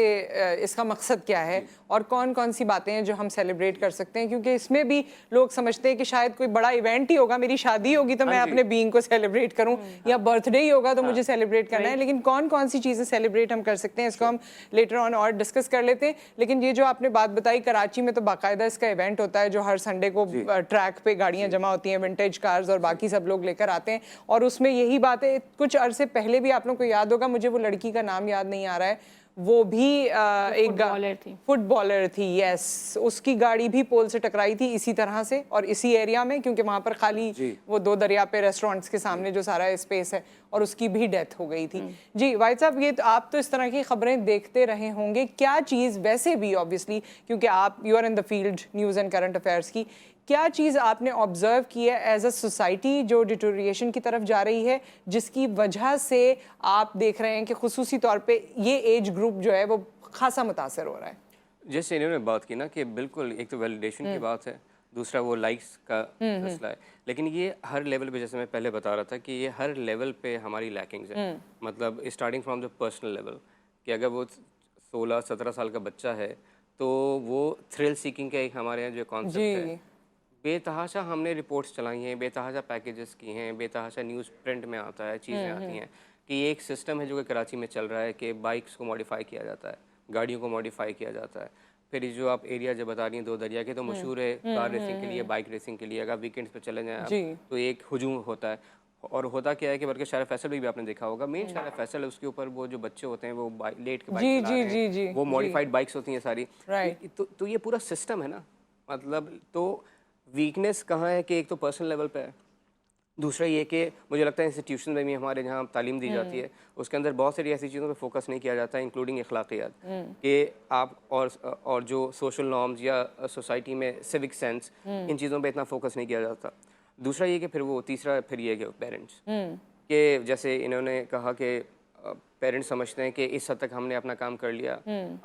इसका मकसद क्या है और कौन कौन सी बातें हैं जो हम सेलिब्रेट कर सकते हैं, क्योंकि इसमें भी लोग समझते हैं कि शायद कोई बड़ा इवेंट ही होगा, मेरी शादी होगी तो मैं अपने बीइंग को सेलिब्रेट करूं, या बर्थडे ही होगा तो मुझे सेलिब्रेट करना है। लेकिन कौन कौन सी चीज़ें सेलिब्रेट हम कर सकते हैं, इसको हम लेटर ऑन और डिस्कस कर लेते हैं। लेकिन ये जो आपने बात बताई, कराची में तो बाकायदा इसका इवेंट होता है जो हर संडे को ट्रैक पे गाड़ियाँ जमा होती हैं, विंटेज कार्स और बाकी सब लोग लेकर आते हैं, और उसमें यही बात है। कुछ अरसे पहले भी आप लोग को याद होगा, मुझे वो लड़की का नाम याद नहीं आ रहा है, वो भी एक फुटबॉलर थी, यस, उसकी गाड़ी भी पोल से टकराई थी इसी तरह से और इसी एरिया में, क्योंकि वहाँ पर खाली वो 2 दरिया पे रेस्टोरेंट्स के सामने जो सारा स्पेस है, और उसकी भी डेथ हो गई थी। जी वाहिद साहब, ये तो आप तो इस तरह की खबरें देखते रहे होंगे, क्या चीज़ वैसे भी ऑब्वियसली क्योंकि आप you are in the field news and current affairs की, क्या चीज़ आपने ऑब्जर्व की है एज अ सोसाइटी जो डिटोरिएशन की तरफ जा रही है, जिसकी वजह से आप देख रहे हैं कि खुसूसी तौर पे ये एज ग्रुप जो है वो खासा मुतासर हो रहा है? जैसे इन्होंने बात की ना कि बिल्कुल एक तो वैलिडेशन की बात है, दूसरा वो लाइक्स का मसला है, लेकिन ये हर लेवल पे, जैसे मैं पहले बता रहा था कि ये हर लेवल पे हमारी लैकिंग्स है। मतलब starting from the personal level, कि अगर वो 16-17 साल का बच्चा है तो वो थ्रिल सीकिंग का एक हमारे यहाँ जो कॉन्सेप्ट है, बेतहाशा हमने रिपोर्ट्स चलाई हैं, बेतहाशा पैकेजेस की हैं, बेतहाशा न्यूज़ प्रिंट में आता है, चीज़ें आती हैं कि ये एक सिस्टम है जो कि कराची में चल रहा है कि बाइक्स को मॉडिफाई किया जाता है, गाड़ियों को मॉडिफाई किया जाता है। फिर जो आप एरिया जो बता रही हैं 2 दरिया के, तो मशहूर है कार रेसिंग के लिए, बाइक रेसिंग के लिए। अगर वीकेंड्स पे चले जाएँ आप तो एक हुजूम होता है, और होता क्या है कि बल्कि शायरा फैसल भी आपने देखा होगा, मेन शायरा फैसल है, उसके ऊपर वो जो बच्चे होते हैं वो लेट के बाइक चला रहे हैं, वो मॉडिफाइड बाइक्स होती हैं सारी। तो ये पूरा सिस्टम है ना, मतलब तो वीकनेस कहाँ है कि एक तो पर्सनल लेवल पे है, दूसरा ये कि मुझे लगता है इंस्टीट्यूशन में भी हमारे जहाँ तालीम दी जाती है उसके अंदर बहुत सारी ऐसी चीज़ों पे फोकस नहीं किया जाता है, इंक्लूडिंग अखलाकियात, कि आप और जो सोशल नॉर्म्स या सोसाइटी में सिविक सेंस, इन चीज़ों पे इतना फोकस नहीं किया जाता। दूसरा ये कि तीसरा ये कि पेरेंट्स के, जैसे इन्होंने कहा कि पेरेंट्स समझते हैं कि इस हद तक हमने अपना काम कर लिया,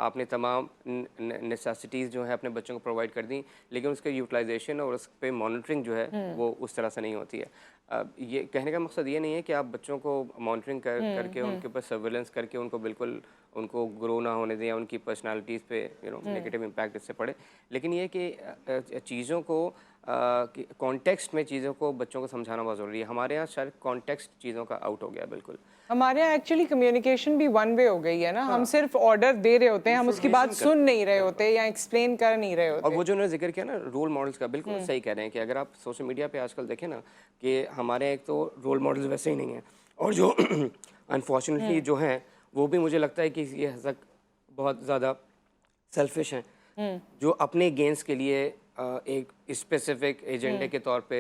आपने तमाम नेसेसिटीज़ जो है अपने बच्चों को प्रोवाइड कर दी, लेकिन उसके यूटिलाइजेशन और उस पर मॉनिटरिंग जो है वो उस तरह से नहीं होती है। ये कहने का मकसद ये नहीं है कि आप बच्चों को मॉनिटरिंग करके उनके ऊपर सर्वेलेंस करके उनको बिल्कुल उनको ग्रो ना होने दें या उनकी पर्सनालिटीज़ पे नेगेटिव इम्पैक्ट इससे पड़े, लेकिन ये कि चीज़ों को कॉन्टेक्स्ट में चीज़ों को बच्चों को समझाना बहुत ज़रूरी है। हमारे यहाँ शायद कॉन्टेक्स्ट चीज़ों का आउट हो गया बिल्कुल। हमारे यहाँ एक्चुअली कम्युनिकेशन भी वन वे हो गई है ना, हम सिर्फ ऑर्डर दे रहे होते हैं, हम उसकी बात सुन नहीं रहे होते या एक्सप्लेन कर नहीं रहे होते। और वो जो उन्होंने जिक्र किया ना रोल मॉडल्स का, बिल्कुल सही कह रहे हैं कि अगर आप सोशल मीडिया पे आजकल देखें ना कि हमारे एक तो रोल मॉडल्स वैसे ही नहीं हैं, और जो अनफॉर्चुनेटली जो हैं वो भी मुझे लगता है कि ये हद तक बहुत ज़्यादा सेल्फिश हैं, जो अपने गेंस के लिए एक स्पेसिफिक एजेंडे के तौर पे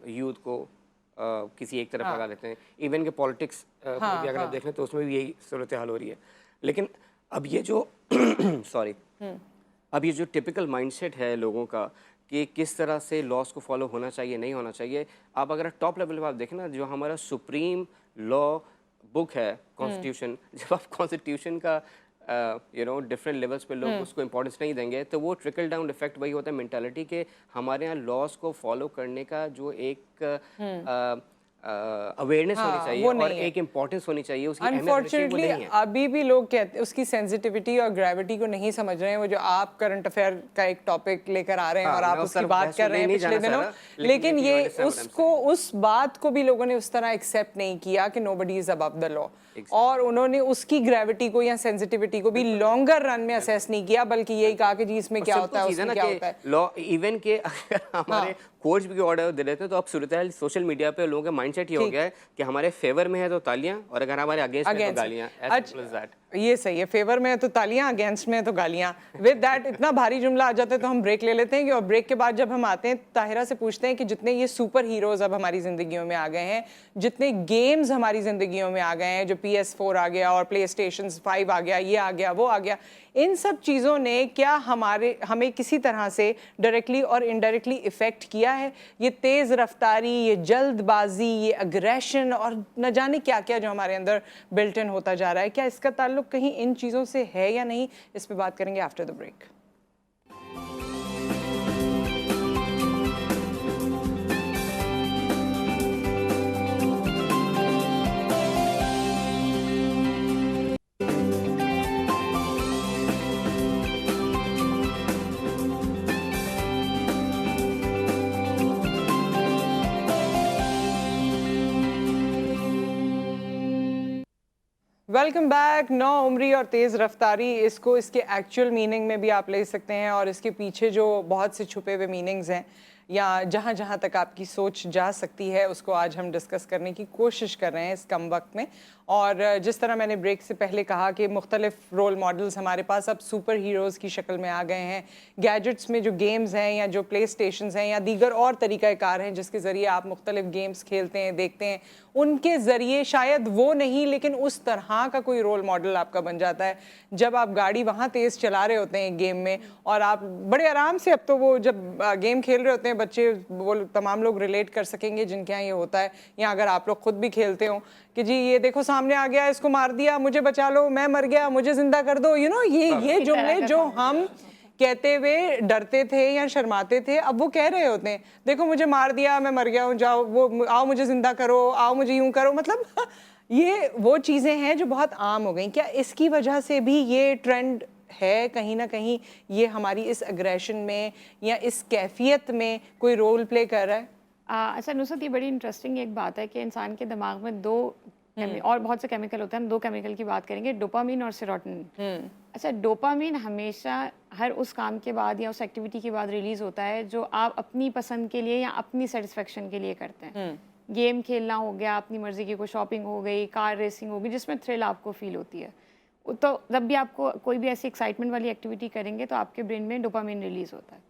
यूथ को किसी एक तरफ लगा देते हैं। इवन के पॉलिटिक्स में भी अगर आप देख लें तो उसमें भी यही सूरत हाल हो रही है। लेकिन अब ये जो सॉरी अब ये जो टिपिकल माइंडसेट है लोगों का कि किस तरह से लॉस को फॉलो होना चाहिए नहीं होना चाहिए, आप अगर टॉप लेवल पर आप देखें ना, जो हमारा सुप्रीम लॉ बुक है कॉन्स्टिट्यूशन, जब आप कॉन्स्टिट्यूशन का डिफरेंट लेवल्स पे लोग उसको इंपॉर्टेंस नहीं देंगे तो वो ट्रिकल डाउन इफेक्ट वही होता है मेंटालिटी के, हमारे यहाँ लॉस को फॉलो करने का जो एक अवेयरनेस होनी चाहिए और एक इम्पोर्टेंस होनी चाहिए, उसकी अनफॉर्चुनेटली अभी भी लोग कहते उसकी सेंसिटिविटी और ग्रेविटी को नहीं समझ रहे हैं। वो जो आप करंट अफेयर का एक टॉपिक लेकर आ रहे हैं और आप उसकी बात कर रहे हैं पिछले दिनों, लेकिन ये उसको उस बात को भी लोगों ने उस तरह एक्सेप्ट नहीं किया कि nobody is above the law, और उन्होंने उसकी ग्रेविटी को या सेंसिटिविटी को भी लॉन्गर रन में असेस नहीं किया, बल्कि यही कहा कि जी इसमें क्या होता है उसमें क्या होता है। लॉ इवन के अगर हमारे कोर्ट भी ऑर्डर दे देते हैं तो अब सूरत सोशल मीडिया पे लोगों का माइंडसेट ये हो गया है कि हमारे फेवर में है तो तालियां और अगर हमारे अगेंस्ट है तो गालियां। ये सही है, फेवर में है तो तालियां, अगेंस्ट में है तो गालियां। विद दैट इतना भारी जुमला आ जाता है तो हम ब्रेक ले लेते हैं, और ब्रेक के बाद जब हम आते हैं ताहिरा से पूछते हैं कि जितने ये सुपर हीरोज अब हमारी जिंदगियों में आ गए हैं, जितने गेम्स हमारी जिंदगियों में आ गए हैं, जो PS4 आ गया और PlayStation 5 आ गया, ये आ गया वो आ गया, इन सब चीज़ों ने क्या हमें किसी तरह से डायरेक्टली और इनडायरेक्टली इफेक्ट किया है? ये तेज़ रफ्तारी, ये जल्दबाजी, ये अग्रेशन और न जाने क्या क्या जो हमारे अंदर बिल्ट इन होता जा रहा है, क्या इसका ताल्लुक कहीं इन चीज़ों से है या नहीं? इस पे बात करेंगे after the break. Welcome back. नौ उम्री और तेज़ रफ्तारी, इसको इसके एक्चुअल मीनिंग में भी आप ले सकते हैं, और इसके पीछे जो बहुत से छुपे हुए मीनिंग्स हैं या जहाँ जहाँ तक आपकी सोच जा सकती है उसको आज हम डिस्कस करने की कोशिश कर रहे हैं इस कम वक्त में। और जिस तरह मैंने ब्रेक से पहले कहा कि मुख्तलिफ रोल मॉडल्स हमारे पास अब सुपर हीरोज़ की शक्ल में आ गए हैं। गैजेट्स में जो गेम्स हैं या जो प्ले स्टेशंस हैं या दीगर और तरीक़ाकार हैं जिसके ज़रिए आप मुख्तलिफ गेम्स खेलते हैं, देखते हैं, उनके ज़रिए शायद वो नहीं लेकिन उस तरह का कोई रोल मॉडल आपका बन जाता है। जब आप गाड़ी वहाँ तेज़ चला रहे होते हैं गेम में और आप बड़े आराम से, अब तो वो जब गेम खेल रहे होते हैं बच्चे, वो तमाम लोग रिलेट कर सकेंगे जिनके यहाँ ये होता है, या अगर आप लोग खुद भी खेलते हो कि जी ये देखो सामने आ गया, इसको मार दिया, मुझे बचा लो, मैं मर गया, मुझे जिंदा कर दो, ये जुमले जो हम कहते हुए डरते थे या शर्माते थे, अब वो कह रहे होते हैं, देखो मुझे मार दिया, मैं मर गया हूँ, जाओ वो आओ मुझे जिंदा करो, आओ मुझे यूं करो। मतलब ये वो चीज़ें हैं जो बहुत आम हो गई। क्या इसकी वजह से भी ये ट्रेंड है कहीं ना कहीं, ये हमारी इस अग्रेशन में या इस कैफियत में कोई रोल प्ले कर रहा है? अच्छा नुसरत, ये बड़ी इंटरेस्टिंग एक बात है कि इंसान के दिमाग में दो और बहुत से केमिकल होते हैं। हम दो केमिकल की बात करेंगे, डोपामीन और सेरोटोनिन। अच्छा, डोपामीन हमेशा हर उस काम के बाद या उस एक्टिविटी के बाद रिलीज होता है जो आप अपनी पसंद के लिए या अपनी सेटिस्फेक्शन के लिए करते हैं। गेम खेलना हो गया, अपनी मर्जी की कोई शॉपिंग हो गई, कार रेसिंग हो गई, जिसमें थ्रिल आपको फील होती है। तो जब भी आपको कोई भी ऐसी एक्साइटमेंट वाली एक्टिविटी करेंगे तो आपके ब्रेन में डोपामीन रिलीज होता है।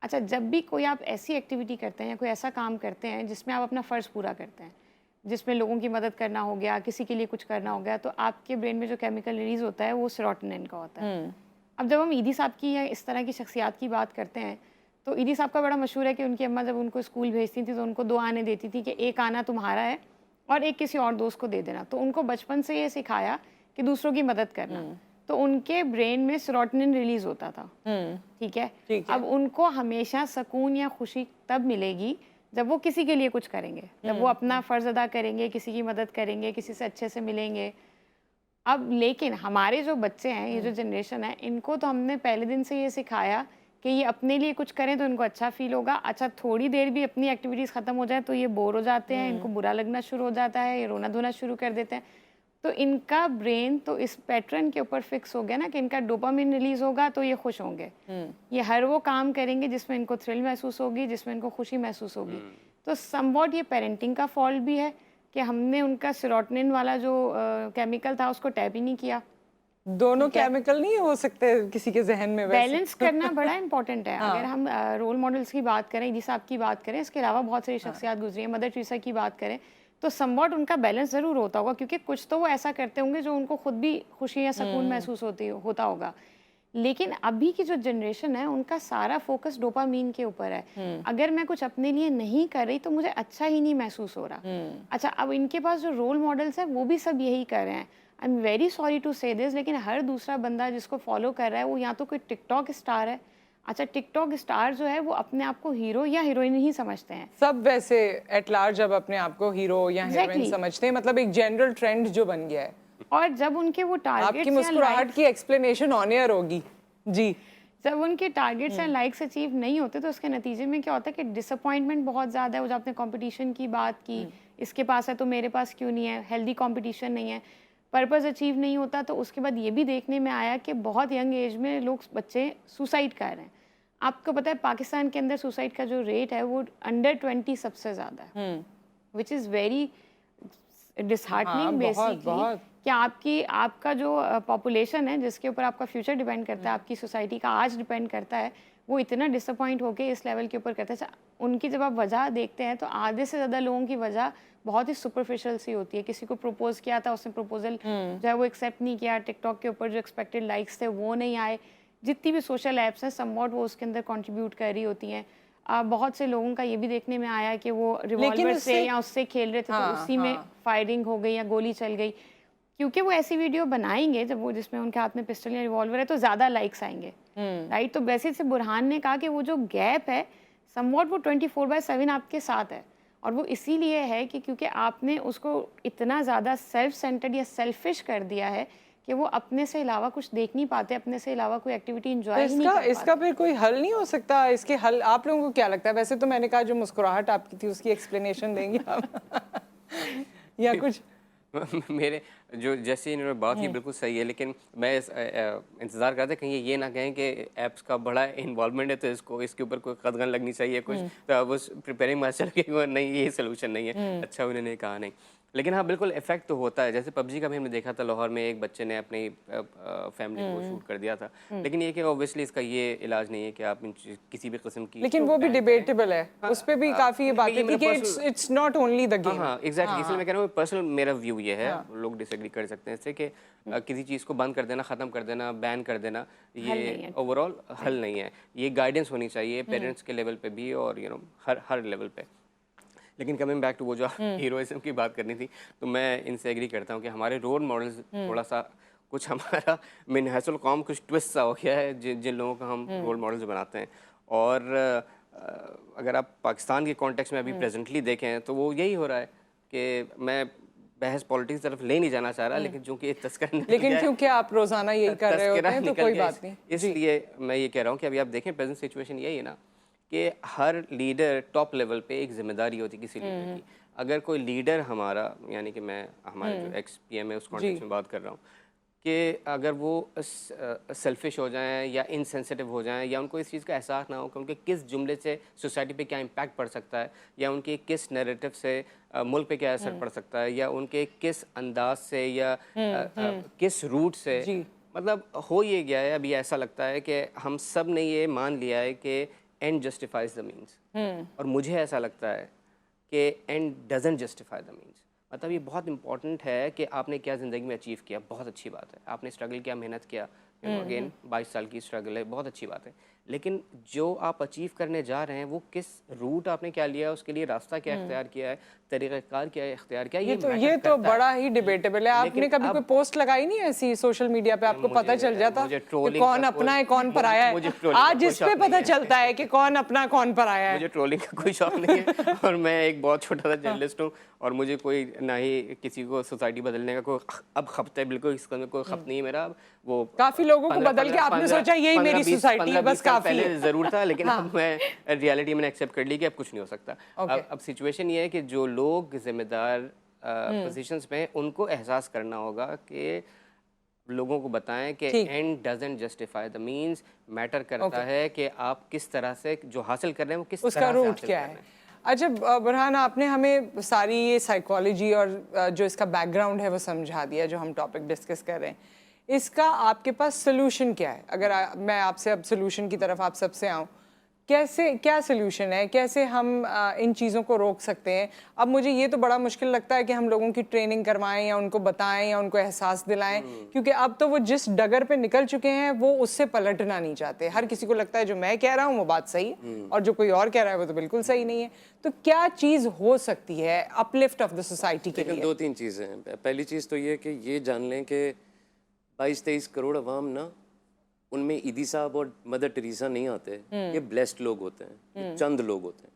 अच्छा, जब भी कोई आप ऐसी एक्टिविटी करते हैं या कोई ऐसा काम करते हैं जिसमें आप अपना फ़र्ज़ पूरा करते हैं, जिसमें लोगों की मदद करना हो गया, किसी के लिए कुछ करना हो गया, तो आपके ब्रेन में जो केमिकल रिलीज़ होता है वो सेरोटोनिन का होता है। अब जब हम ईदी साहब की या इस तरह की शख्सियात की बात करते हैं, तो ईदी साहब का बड़ा मशहूर है कि उनकी अम्मा जब उनको स्कूल भेजती थी तो उनको 2 आने देती थी कि एक आना तुम्हारा है और एक किसी और दोस्त को दे देना। तो उनको बचपन से ये सिखाया कि दूसरों की मदद करना। तो उनके ब्रेन में सेरोटोनिन रिलीज होता था। ठीक है? अब उनको हमेशा सुकून या खुशी तब मिलेगी जब वो किसी के लिए कुछ करेंगे, जब वो अपना फ़र्ज़ अदा करेंगे, किसी की मदद करेंगे, किसी से अच्छे से मिलेंगे। अब लेकिन हमारे जो बच्चे हैं, ये जो जनरेशन है, इनको तो हमने पहले दिन से ये सिखाया कि ये अपने लिए कुछ करें तो इनको अच्छा फील होगा। अच्छा, थोड़ी देर भी अपनी एक्टिविटीज़ ख़त्म हो जाए तो ये बोर हो जाते हैं, इनको बुरा लगना शुरू हो जाता है, ये रोना धोना शुरू कर देते हैं। तो इनका ब्रेन तो इस पैटर्न के ऊपर फिक्स हो गया ना कि इनका डोपामिन रिलीज होगा तो ये खुश होंगे। ये हर वो काम करेंगे जिसमें इनको थ्रिल महसूस होगी, जिसमें इनको खुशी महसूस होगी। तो समवॉट ये पेरेंटिंग का फॉल्ट भी है कि हमने उनका सेरोटोनिन वाला जो केमिकल था उसको टैप ही नहीं किया। दोनों केमिकल नहीं हो सकते किसी के जहन में वैसे? बैलेंस करना बड़ा इंपॉर्टेंट है। अगर हम रोल मॉडल्स की बात करें, ईदी साहब की बात करें, इसके अलावा बहुत सारी शख्सियात गुजरी हैं, मदर टेरेसा की बात करें, तो समवॉट उनका बैलेंस ज़रूर होता होगा, क्योंकि कुछ तो वो ऐसा करते होंगे जो उनको खुद भी खुशी या सुकून महसूस होता होगा। लेकिन अभी की जो जनरेशन है उनका सारा फोकस डोपामीन के ऊपर है। अगर मैं कुछ अपने लिए नहीं कर रही तो मुझे अच्छा ही नहीं महसूस हो रहा। अच्छा, अब इनके पास जो रोल मॉडल्स हैं वो भी सब यही कर रहे हैं। I am very sorry to say this, लेकिन हर दूसरा बंदा जिसको फॉलो कर रहा है वो या तो कोई टिकटॉक स्टार है। अच्छा, टिकटॉक स्टार जो है वो अपने आप को हीरो या हीरोइन ही समझते हैं। सब वैसे एट लार्ज अब अपने आप को हीरो या हीरोइन समझते हैं, मतलब एक जनरल ट्रेंड जो बन गया है। और जब उनके वो टारगेट्स, आपकी मुस्कुराहट की एक्सप्लेनेशन ऑन एयर होगी जी। जब उनके टारगेट्स एंड लाइक्स अचीव नहीं होते तो उसके नतीजे में क्या होता है कि डिसअपॉइंटमेंट बहुत ज़्यादा है। वो जो आपने कंपटीशन की बात की, इसके पास है तो मेरे पास क्यों नहीं है, हेल्दी कंपटीशन नहीं है, पर्पस अचीव नहीं होता। तो उसके बाद ये भी देखने में आया कि बहुत यंग एज में लोग, बच्चे सुसाइड कर रहे हैं। आपको पता है पाकिस्तान के अंदर सुसाइड का जो रेट है वो अंडर 20 सबसे ज़्यादा है, which is very disheartening basically कि आपका जो पॉपुलेशन है जिसके ऊपर आपका फ्यूचर डिपेंड करता है, आपकी सोसाइटी का आज डिपेंड करता है, वो इतना डिसअपॉइंट होके इस लेवल के ऊपर करता है। उनकी जब आप वजह देखते हैं तो आधे से ज़्यादा लोगों की वजह बहुत ही सुपरफिशियल सी होती है। किसी को प्रपोज किया था, उसने प्रपोजल जो है वो एक्सेप्ट नहीं किया, टिकटॉक के ऊपर जो एक्सपेक्टेड लाइक्स थे वो नहीं आए। जितनी भी सोशल ऐप्स हैं समवॉट वो उसके अंदर कंट्रीब्यूट कर रही होती हैं। बहुत से लोगों का ये भी देखने में आया कि वो रिवॉल्वर से या उससे खेल रहे थे तो उसी में फायरिंग हो गई या गोली चल गई, क्योंकि वो ऐसी वीडियो बनाएंगे जब वो जिसमें उनके हाथ में पिस्टल या रिवॉल्वर है तो ज़्यादा लाइक्स आएंगे, राइट। तो वैसे से बुरहान ने कहा कि वो जो गैप है समवॉट वो 24/7 आपके साथ है, और वो इसीलिए है कि क्योंकि आपने उसको इतना ज़्यादा सेल्फ सेंटर्ड या सेल्फिश कर दिया है कि वो अपने से अलावा कुछ देख नहीं पाते, अपने से अलावा कोई एक्टिविटी एंजॉय नहीं कर पाते। इसका फिर कोई हल नहीं हो सकता? इसके हल आप लोगों को क्या लगता है? वैसे तो मैंने कहा जो मुस्कुराहट आपकी थी उसकी एक्सप्लेनेशन देंगे आप या कुछ? मेरे जो जैसे इन्होंने बात की बिल्कुल सही है, लेकिन मैं इंतज़ार करता कहीं ये ना कहें कि ऐप्स का बड़ा इन्वॉल्वमेंट है तो इसके ऊपर कोई कदगन लगनी चाहिए कुछ, तो अब उस प्रिपेयरिंग में चल के नहीं, ये सोल्यूशन नहीं है। अच्छा, उन्होंने कहा नहीं, लेकिन हाँ बिल्कुल इफेक्ट तो होता है। जैसे पबजी का भी हमने देखा था, लाहौर में एक बच्चे ने अपनी फैमिली को शूट कर दिया था, लेकिन ये कि ऑब्वियसली इसका ये इलाज नहीं है कि आप किसी भी किस्म की, लेकिन वो भी डिबेटेबल है, उस पे भी काफी ये बातें थी कि it's not only the game. हाँ एग्जैक्टली, इसलिए मैं कह रहा हूँ पर्सनल मेरा व्यू ये है, लोग डिसएग्री कर सकते हैं इससे कि किसी चीज़ को बंद कर देना, ख़त्म कर देना, बैन कर देना, ये ओवरऑल हल नहीं है। ये गाइडेंस होनी चाहिए पेरेंट्स के लेवल पे भी और हर लेवल पे। लेकिन कमिंग बैक टू वो जो हीरोइज्म की बात करनी थी, तो मैं इनसे एग्री करता हूँ कि हमारे रोल मॉडल्स थोड़ा सा कुछ हमारा मिनहसुल कौम कुछ ट्विस्ट सा हो गया है जिन लोगों का हम रोल मॉडल्स बनाते हैं। और अगर आप पाकिस्तान के कॉन्टेक्स्ट में अभी प्रेजेंटली देखें तो वो यही हो रहा है कि मैं बहस पॉलिटिक्स तरफ ले नहीं जाना चाह रहा, लेकिन चूंकि तस्करा, लेकिन क्योंकि आप रोजाना यही कर रहे होते हैं तो कोई बात नहीं, इसलिए मैं ये कह रहा हूँ कि अभी आप देखें प्रेजेंट सिचुएशन यही है ना कि हर लीडर टॉप लेवल पे एक जिम्मेदारी होती है किसी लीडर की। अगर कोई लीडर हमारा, यानी कि मैं हमारे जो एक्स PM है उस कॉन्टेक्स्ट में बात कर रहा हूँ, कि अगर वो सेल्फिश हो जाएं या इनसेंसिटिव हो जाएं या उनको इस चीज़ का एहसास ना हो कि उनके किस जुमले से सोसाइटी पे क्या इम्पैक्ट पड़ सकता है या उनके किस नैरेटिव से मुल्क पे क्या असर पड़ सकता है या उनके किस अंदाज से या किस रूट से, मतलब हो ये गया है अभी ऐसा लगता है कि हम सब ने ये मान लिया है कि एंड जस्टिफाइज द मीन्स, और मुझे ऐसा लगता है कि and doesn't justify the means. मतलब ये बहुत इंपॉर्टेंट है कि आपने क्या ज़िंदगी में अचीव किया, बहुत अच्छी बात है, आपने स्ट्रगल किया, मेहनत किया, अगेन 22 साल की स्ट्रगल है, बहुत अच्छी बात है, लेकिन जो आप अचीव करने जा रहे हैं वो किस रूट आपने क्या लिया है, उसके लिए रास्ता क्या इख्तियार किया है, तरीक़ाकार क्या है इख्तियार किया, ये matter तो करता बड़ा ही डिबेटेबल है। आपने कभी कोई पोस्ट लगाई नहीं ऐसी सोशल मीडिया पे, आपको पता चल जाता मुझे कि trolling कौन का अपना है कौन पराया मुझे है? trolling का आज कोई इस पे शौक पता नहीं है। चलता है कि कौन अपना कौन पराया है। मुझे ट्रोलिंग का कोई शौक नहीं है और मैं एक बहुत छोटा सा जर्नलिस्ट हूँ, और मुझे कोई ना ही किसी को सोसाइटी बदलने का कोई अब खपत है, बिल्कुल इसका कोई खप नहीं है मेरा। वो काफी लोगों को बदल के आपने सोचा यही मेरी सोसाइटी है, बस काफी पहले है। जरूर था, लेकिन अब मैं रियलिटी मैंने एक्सेप्ट कर ली कि अब कुछ नहीं हो सकता। अब सिचुएशन ये है कि जो लोग जिम्मेदार पोजीशंस पे हैं उनको एहसास करना होगा कि लोगों को बताएं कि and doesn't justify the means, matter करता है कि आप किस तरह से जो हासिल कर रहे हैं वो किस उसका तरह से रूट हासिल क्या कर है। रहे हैं। अच्छा बुरहान, आपने हमें सारी ये साइकोलॉजी और जो इसका बैकग्राउंड है वो समझा दिया, जो हम टॉपिक डिस्कस कर रहे हैं। इसका आपके पास सोल्यूशन क्या है? अगर मैं आपसे अब सोल्यूशन की तरफ आप सबसे आऊँ, कैसे, क्या सोल्यूशन है, कैसे हम इन चीज़ों को रोक सकते हैं? अब मुझे ये तो बड़ा मुश्किल लगता है कि हम लोगों की ट्रेनिंग करवाएं या उनको बताएं या उनको एहसास दिलाएं, क्योंकि अब तो वो जिस डगर पे निकल चुके हैं वो उससे पलटना नहीं चाहते। हर किसी को लगता है जो मैं कह रहा हूँ वो बात सही है और जो कोई और कह रहा है वो तो बिल्कुल सही नहीं है। तो क्या चीज़ हो सकती है अपलिफ्ट ऑफ द सोसाइटी के लिए? 2-3 चीज़ें हैं। पहली चीज़ तो ये कि ये जान लें कि 22-23 करोड़ अवाम ना, उनमें ईदी साहब और मदर टेरेसा नहीं आते, ये ब्लेस्ड लोग होते हैं, ये चंद लोग होते हैं।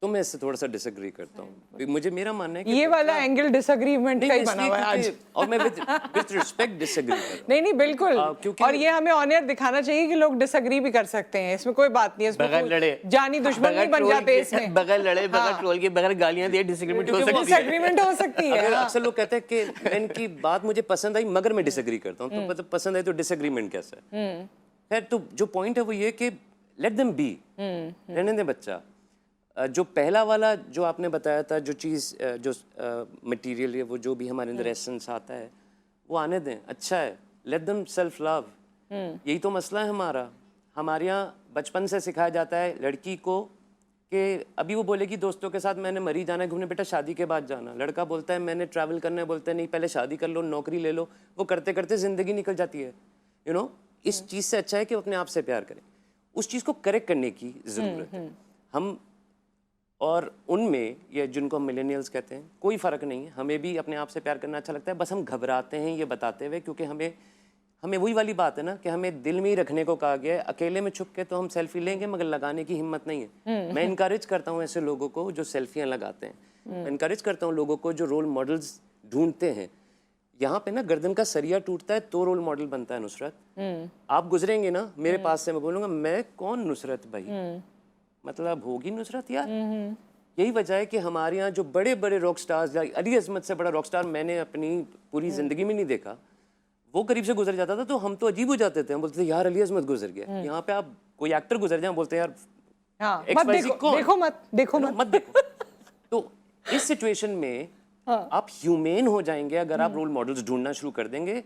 तो मैं इससे थोड़ा सा डिसएग्री करता हूँ। मुझे मेरा मानना है कि ये वाला एंगल डिसएग्रीमेंट का ही बना हुआ है आज, और मैं विद रिस्पेक्ट डिसएग्री कर रहा हूँ। नहीं बिल्कुल, और ये हमें ऑनर दिखाना चाहिए कि लोग डिसएग्री भी कर सकते हैं, इसमें कोई बात नहीं है, बगैर लड़े जानी दुश्मन नहीं बन जाते इसमें, बगैर लड़े, बगैर ट्रोल के, बगैर गालियां दिए डिसएग्रीमेंट हो सकती है। डिसएग्रीमेंट हो सकती है। अक्सर लोग कहते हैं कि इनकी बात मुझे पसंद आई मगर मैं डिसएग्री करता हूँ, तो मतलब पसंद आई तो डिसएग्रीमेंट कैसा है? खैर, तो जो पॉइंट है वो ये कि लेट देम बी, रहने दे बच्चा। जो पहला वाला जो आपने बताया था, जो चीज़ जो मटेरियल है, वो जो भी हमारे अंदर एसेंस आता है वो आने दें, अच्छा है, लेट देम सेल्फ लव। यही तो मसला है हमारा। हमारे यहाँ बचपन से सिखाया जाता है लड़की को कि अभी वो बोलेगी दोस्तों के साथ मैंने मरी जाना है घूमने, बेटा शादी के बाद जाना। लड़का बोलता है मैंने ट्रैवल करना है, बोलता है नहीं पहले शादी कर लो, नौकरी ले लो। वो करते करते ज़िंदगी निकल जाती है। यू नो, इस चीज़ से अच्छा है कि वो अपने आप से प्यार करें। उस चीज़ को करेक्ट करने की ज़रूरत है। हम और उनमें, ये जिनको हम मिलेनियल्स कहते हैं, कोई फ़र्क नहीं है। हमें भी अपने आप से प्यार करना अच्छा लगता है, बस हम घबराते हैं ये बताते हुए, क्योंकि हमें वही वाली बात है ना कि हमें दिल में ही रखने को कहा गया है। अकेले में छुप के तो हम सेल्फी लेंगे मगर लगाने की हिम्मत नहीं है। मैं इनकरेज करता हूँ ऐसे लोगों को जो सेल्फियाँ लगाते हैं। मैं इनकरेज करता हूँ लोगों को जो रोल मॉडल्स ढूंढते हैं। यहाँ पे ना गर्दन का सरिया टूटता है तो रोल मॉडल बनता है नुसरत। आप गुजरेंगे ना मेरे पास से, मैं बोलूँगा मैं कौन नुसरत भाई, मतलब होगी नुसरत यार। यही वजह है कि हमारे यहाँ जो बड़े बड़े रॉक स्टार्स, अली अजमत से बड़ा रॉक स्टार मैंने अपनी पूरी ज़िंदगी में नहीं देखा। वो करीब से गुजर जाता था तो हम तो अजीब हो जाते थे, हम बोलते थे यार अली अजमत गुजर गया। यहाँ पे आप कोई एक्टर गुजर जाए बोलते हैं यार मत देखो मत देखो। तो इस सिचुएशन में आप ह्यूमेन हो जाएंगे अगर आप रोल मॉडल्स ढूंढना शुरू कर देंगे।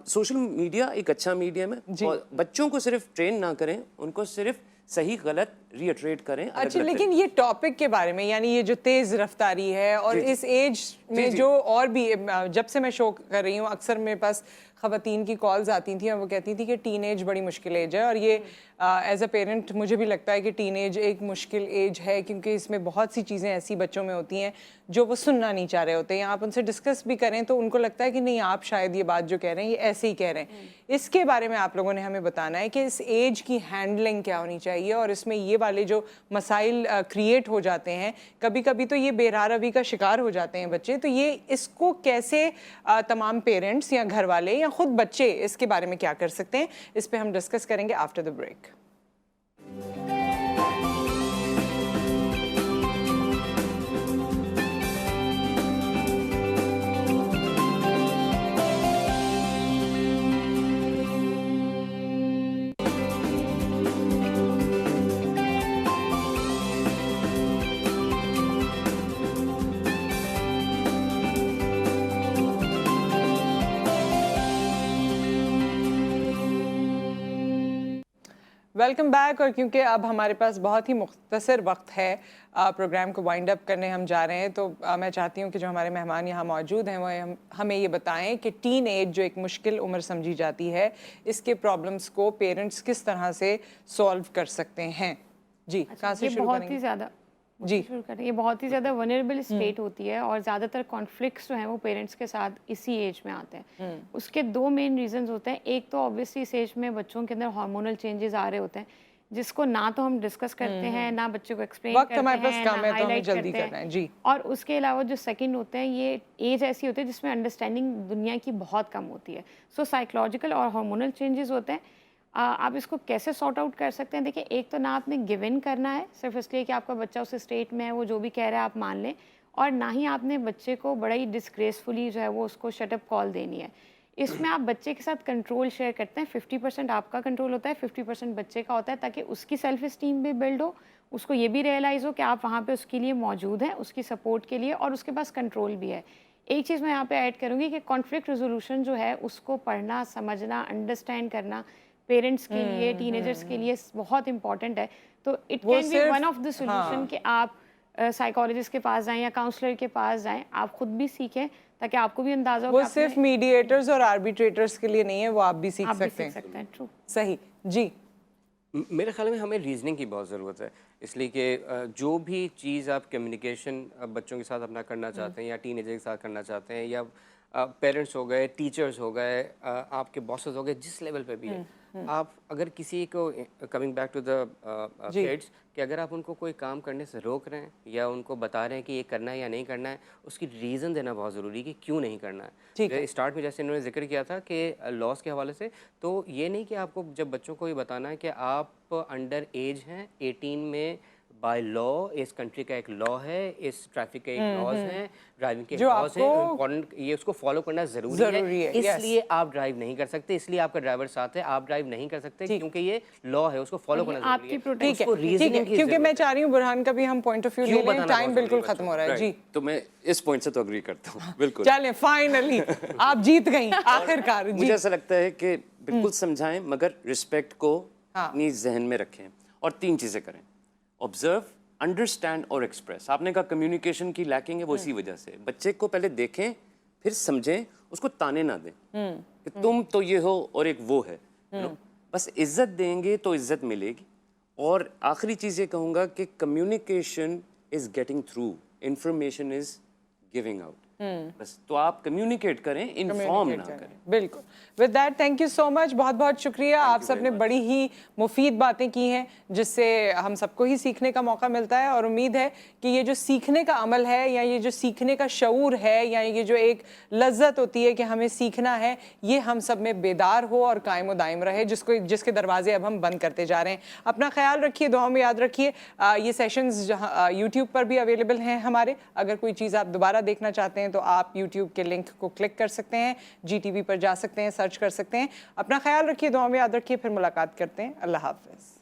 सोशल मीडिया एक अच्छा मीडियम है, और बच्चों को सिर्फ ट्रेन ना करें, उनको सिर्फ सही गलत रिएटरेट करें। अच्छा, लेकिन ये टॉपिक के बारे में, यानी ये जो तेज रफ्तारी है और इस एज में जो और भी, जब से मैं शो कर रही हूँ अक्सर मेरे पास ख़वातीन की कॉल्स आती थी और वो कहती थी कि टीन एज बड़ी मुश्किल एज है, और ये एज अ पेरेंट मुझे भी लगता है कि टीन एज एक मुश्किल एज है, क्योंकि इसमें बहुत सी चीज़ें ऐसी बच्चों में होती हैं जो वो सुनना नहीं चाह रहे होते हैं। आप उनसे डिस्कस भी करें तो उनको लगता है कि नहीं आप शायद ये बात जो कह रहे हैं ये ऐसे ही कह रहे हैं। इसके बारे में आप लोगों ने हमें बताना है कि इस एज की हैंडलिंग क्या होनी चाहिए, और इसमें ये वाले जो मसाइल क्रिएट हो जाते हैं, कभी कभी तो ये बेरारवी का शिकार हो जाते हैं बच्चे, तो ये इसको कैसे तमाम पेरेंट्स या घर वाले या खुद बच्चे इसके बारे में क्या कर सकते हैं, इस पे हम डिस्कस करेंगे after the break. Welcome back. और क्योंकि अब हमारे पास बहुत ही मुख्तसर वक्त है प्रोग्राम को वाइंड अप करने हम जा रहे हैं, तो मैं चाहती हूँ कि जो हमारे मेहमान यहाँ मौजूद हैं वो हमें ये बताएं कि टीन एज जो एक मुश्किल उम्र समझी जाती है, इसके प्रॉब्लम्स को पेरेंट्स किस तरह से सॉल्व कर सकते हैं। जी, कहाँ से ये शुरू बहुत करेंगे? ही ज़्यादा जी। शुरू करें। ये बहुत ही ज़्यादा वनरेबल स्टेट होती है और ज़्यादातर कॉन्फ्लिक्ट्स जो हैं वो पेरेंट्स के साथ इसी एज में आते हैं। उसके दो मेन रीजंस होते हैं। एक तो ऑब्वियसली इस एज में बच्चों के अंदर हार्मोनल चेंजेस आ रहे होते हैं, जिसको ना तो हम डिस्कस करते हैं, ना बच्चे को एक्सप्लेन वक्त करते हमारे पास हैं, कम ना है तो हमें हाईलाइट जल्दी करते करना है। हैं। जी। और उसके अलावा जो सेकंड होते हैं, ये एज ऐसी होती है जिसमें अंडरस्टैंडिंग दुनिया की बहुत कम होती है। सो साइकोलॉजिकल और हार्मोनल चेंजेस होते हैं। आप इसको कैसे सॉर्ट आउट कर सकते हैं? देखिए, एक तो ना आपने गिव इन करना है सिर्फ इसलिए कि आपका बच्चा उस स्टेट में है, वो जो भी कह रहा है आप मान लें, और ना ही आपने बच्चे को बड़ा ही डिस्ग्रेसफुली जो है वो उसको शटअप कॉल देनी है। इसमें आप बच्चे के साथ कंट्रोल शेयर करते हैं। 50% आपका कंट्रोल होता है, 50% बच्चे का होता है, ताकि उसकी सेल्फ इस्टीम भी बिल्ड हो, उसको ये भी रियलाइज़ हो कि आप वहाँ पे उसके लिए मौजूद हैं, उसकी सपोर्ट के लिए, और उसके पास कंट्रोल भी है। एक चीज़ मैं यहाँ पे ऐड करूँगी कि कॉन्फ्लिक्ट रेजोल्यूशन जो है उसको पढ़ना, समझना, अंडरस्टैंड करना पेरेंट्स के लिए, टीनेजर्स के लिए बहुत इंपॉर्टेंट है। तो इट वो कैन बी सिर्फ- वन ऑफ द सोल्यूशन कि आप साइकोलॉजिस्ट के पास जाएं या काउंसलर के पास जाएं, आप खुद भी सीखें ताकि आपको भी अंदाजा हो वो कि आपने- सिर्फ मीडिएटर्स और आर्बिट्रेटर्स के लिए नहीं है, वो आप भी सीख आप भी सकते सीख हैं। सकते हैं। ट्रू। सही। जी। मेरे ख्याल में हमें रीजनिंग की बहुत ज़रूरत है, इसलिए कि जो भी चीज़ आप कम्युनिकेशन बच्चों के साथ अपना करना चाहते हैं या टीनेजर के साथ करना चाहते हैं, या पेरेंट्स हो गए, टीचर्स हो गए, आपके बॉसेस हो गए, जिस लेवल पे भी है, आप अगर किसी को, coming back to the kids, कि अगर आप उनको कोई काम करने से रोक रहे हैं या उनको बता रहे हैं कि ये करना है या नहीं करना है, उसकी रीज़न देना बहुत ज़रूरी है कि क्यों नहीं करना है। स्टार्ट में जैसे इन्होंने जिक्र किया था कि लॉस के हवाले से, तो ये नहीं कि आपको जब बच्चों को ये बताना है कि आप अंडर एज हैं, 18 में बाय लॉ, इस कंट्री का एक लॉ है, इस ट्रैफिक के एक लॉज हैं, ड्राइविंग के जो लॉज हैं, आपको- इम्पोर्टेंट, ये उसको फॉलो करना ज़रूरी ज़रूरी है, है। yes। इसलिए आप ड्राइव नहीं कर सकते, इसलिए आपका ड्राइवर साथ है, आप ड्राइव नहीं कर सकते क्योंकि ये लॉ है, उसको फॉलो करना आपकी ज़रूरी है। प्रोटेक्शन- ठीक है, उसको ठीक है, reasoning की क्योंकि मैं ज़रूरत चाह रही हूँ बुरहान का भी हम पॉइंट ऑफ व्यू क्यों ले लें। बताना टाइम बहुत बिल्कुल ज़रूरी है खत्म हो रहा है। जी। तो मैं इस पॉइंट से तो अग्री करता हूँ, बिल्कुल। चलें, फाइनली आप जीत गई आखिरकार। जी। मुझे ऐसा लगता है कि बिल्कुल समझाएं, मगर रिस्पेक्ट को हाँ। अपनी जहन में रखें, और 3 चीज़ें करें: ऑब्जर्व, अंडरस्टैंड और एक्सप्रेस। आपने कहा कम्युनिकेशन की लैकिंग है, वो इसी वजह से। बच्चे को पहले देखें, फिर समझें, उसको ताने ना दें कि तुम तो ये हो और एक वो है। बस इज्जत देंगे तो इज्जत मिलेगी। और आखिरी चीज़ ये कहूँगा कि communication is getting through, information is giving out. बस तो आप कम्युनिकेट करें, इन्फॉर्म ना करें। बिल्कुल। With that, thank you so much, बहुत बहुत शुक्रिया। आप सब ने बड़ी ही मुफीद बातें की हैं, जिससे हम सबको ही सीखने का मौका मिलता है। और उम्मीद है कि ये जो सीखने का अमल है, या ये जो सीखने का शऊर है, या ये जो एक लज्जत होती है कि हमें सीखना है, ये हम सब में बेदार हो और कायम दायम रहे, जिसके दरवाजे अब हम बंद करते जा रहे हैं। अपना ख्याल रखिए, दुआ में याद रखिए। ये सेशंस यूट्यूब पर भी अवेलेबल हैं हमारे। अगर कोई चीज़ आप दोबारा देखना चाहते हैं तो आप यूट्यूब के लिंक को क्लिक कर सकते हैं, GTV पर जा सकते हैं, सर्च कर सकते हैं। अपना ख्याल रखिए, दुआ में याद रखिए। फिर मुलाकात करते हैं। अल्लाह हाफ़िज़।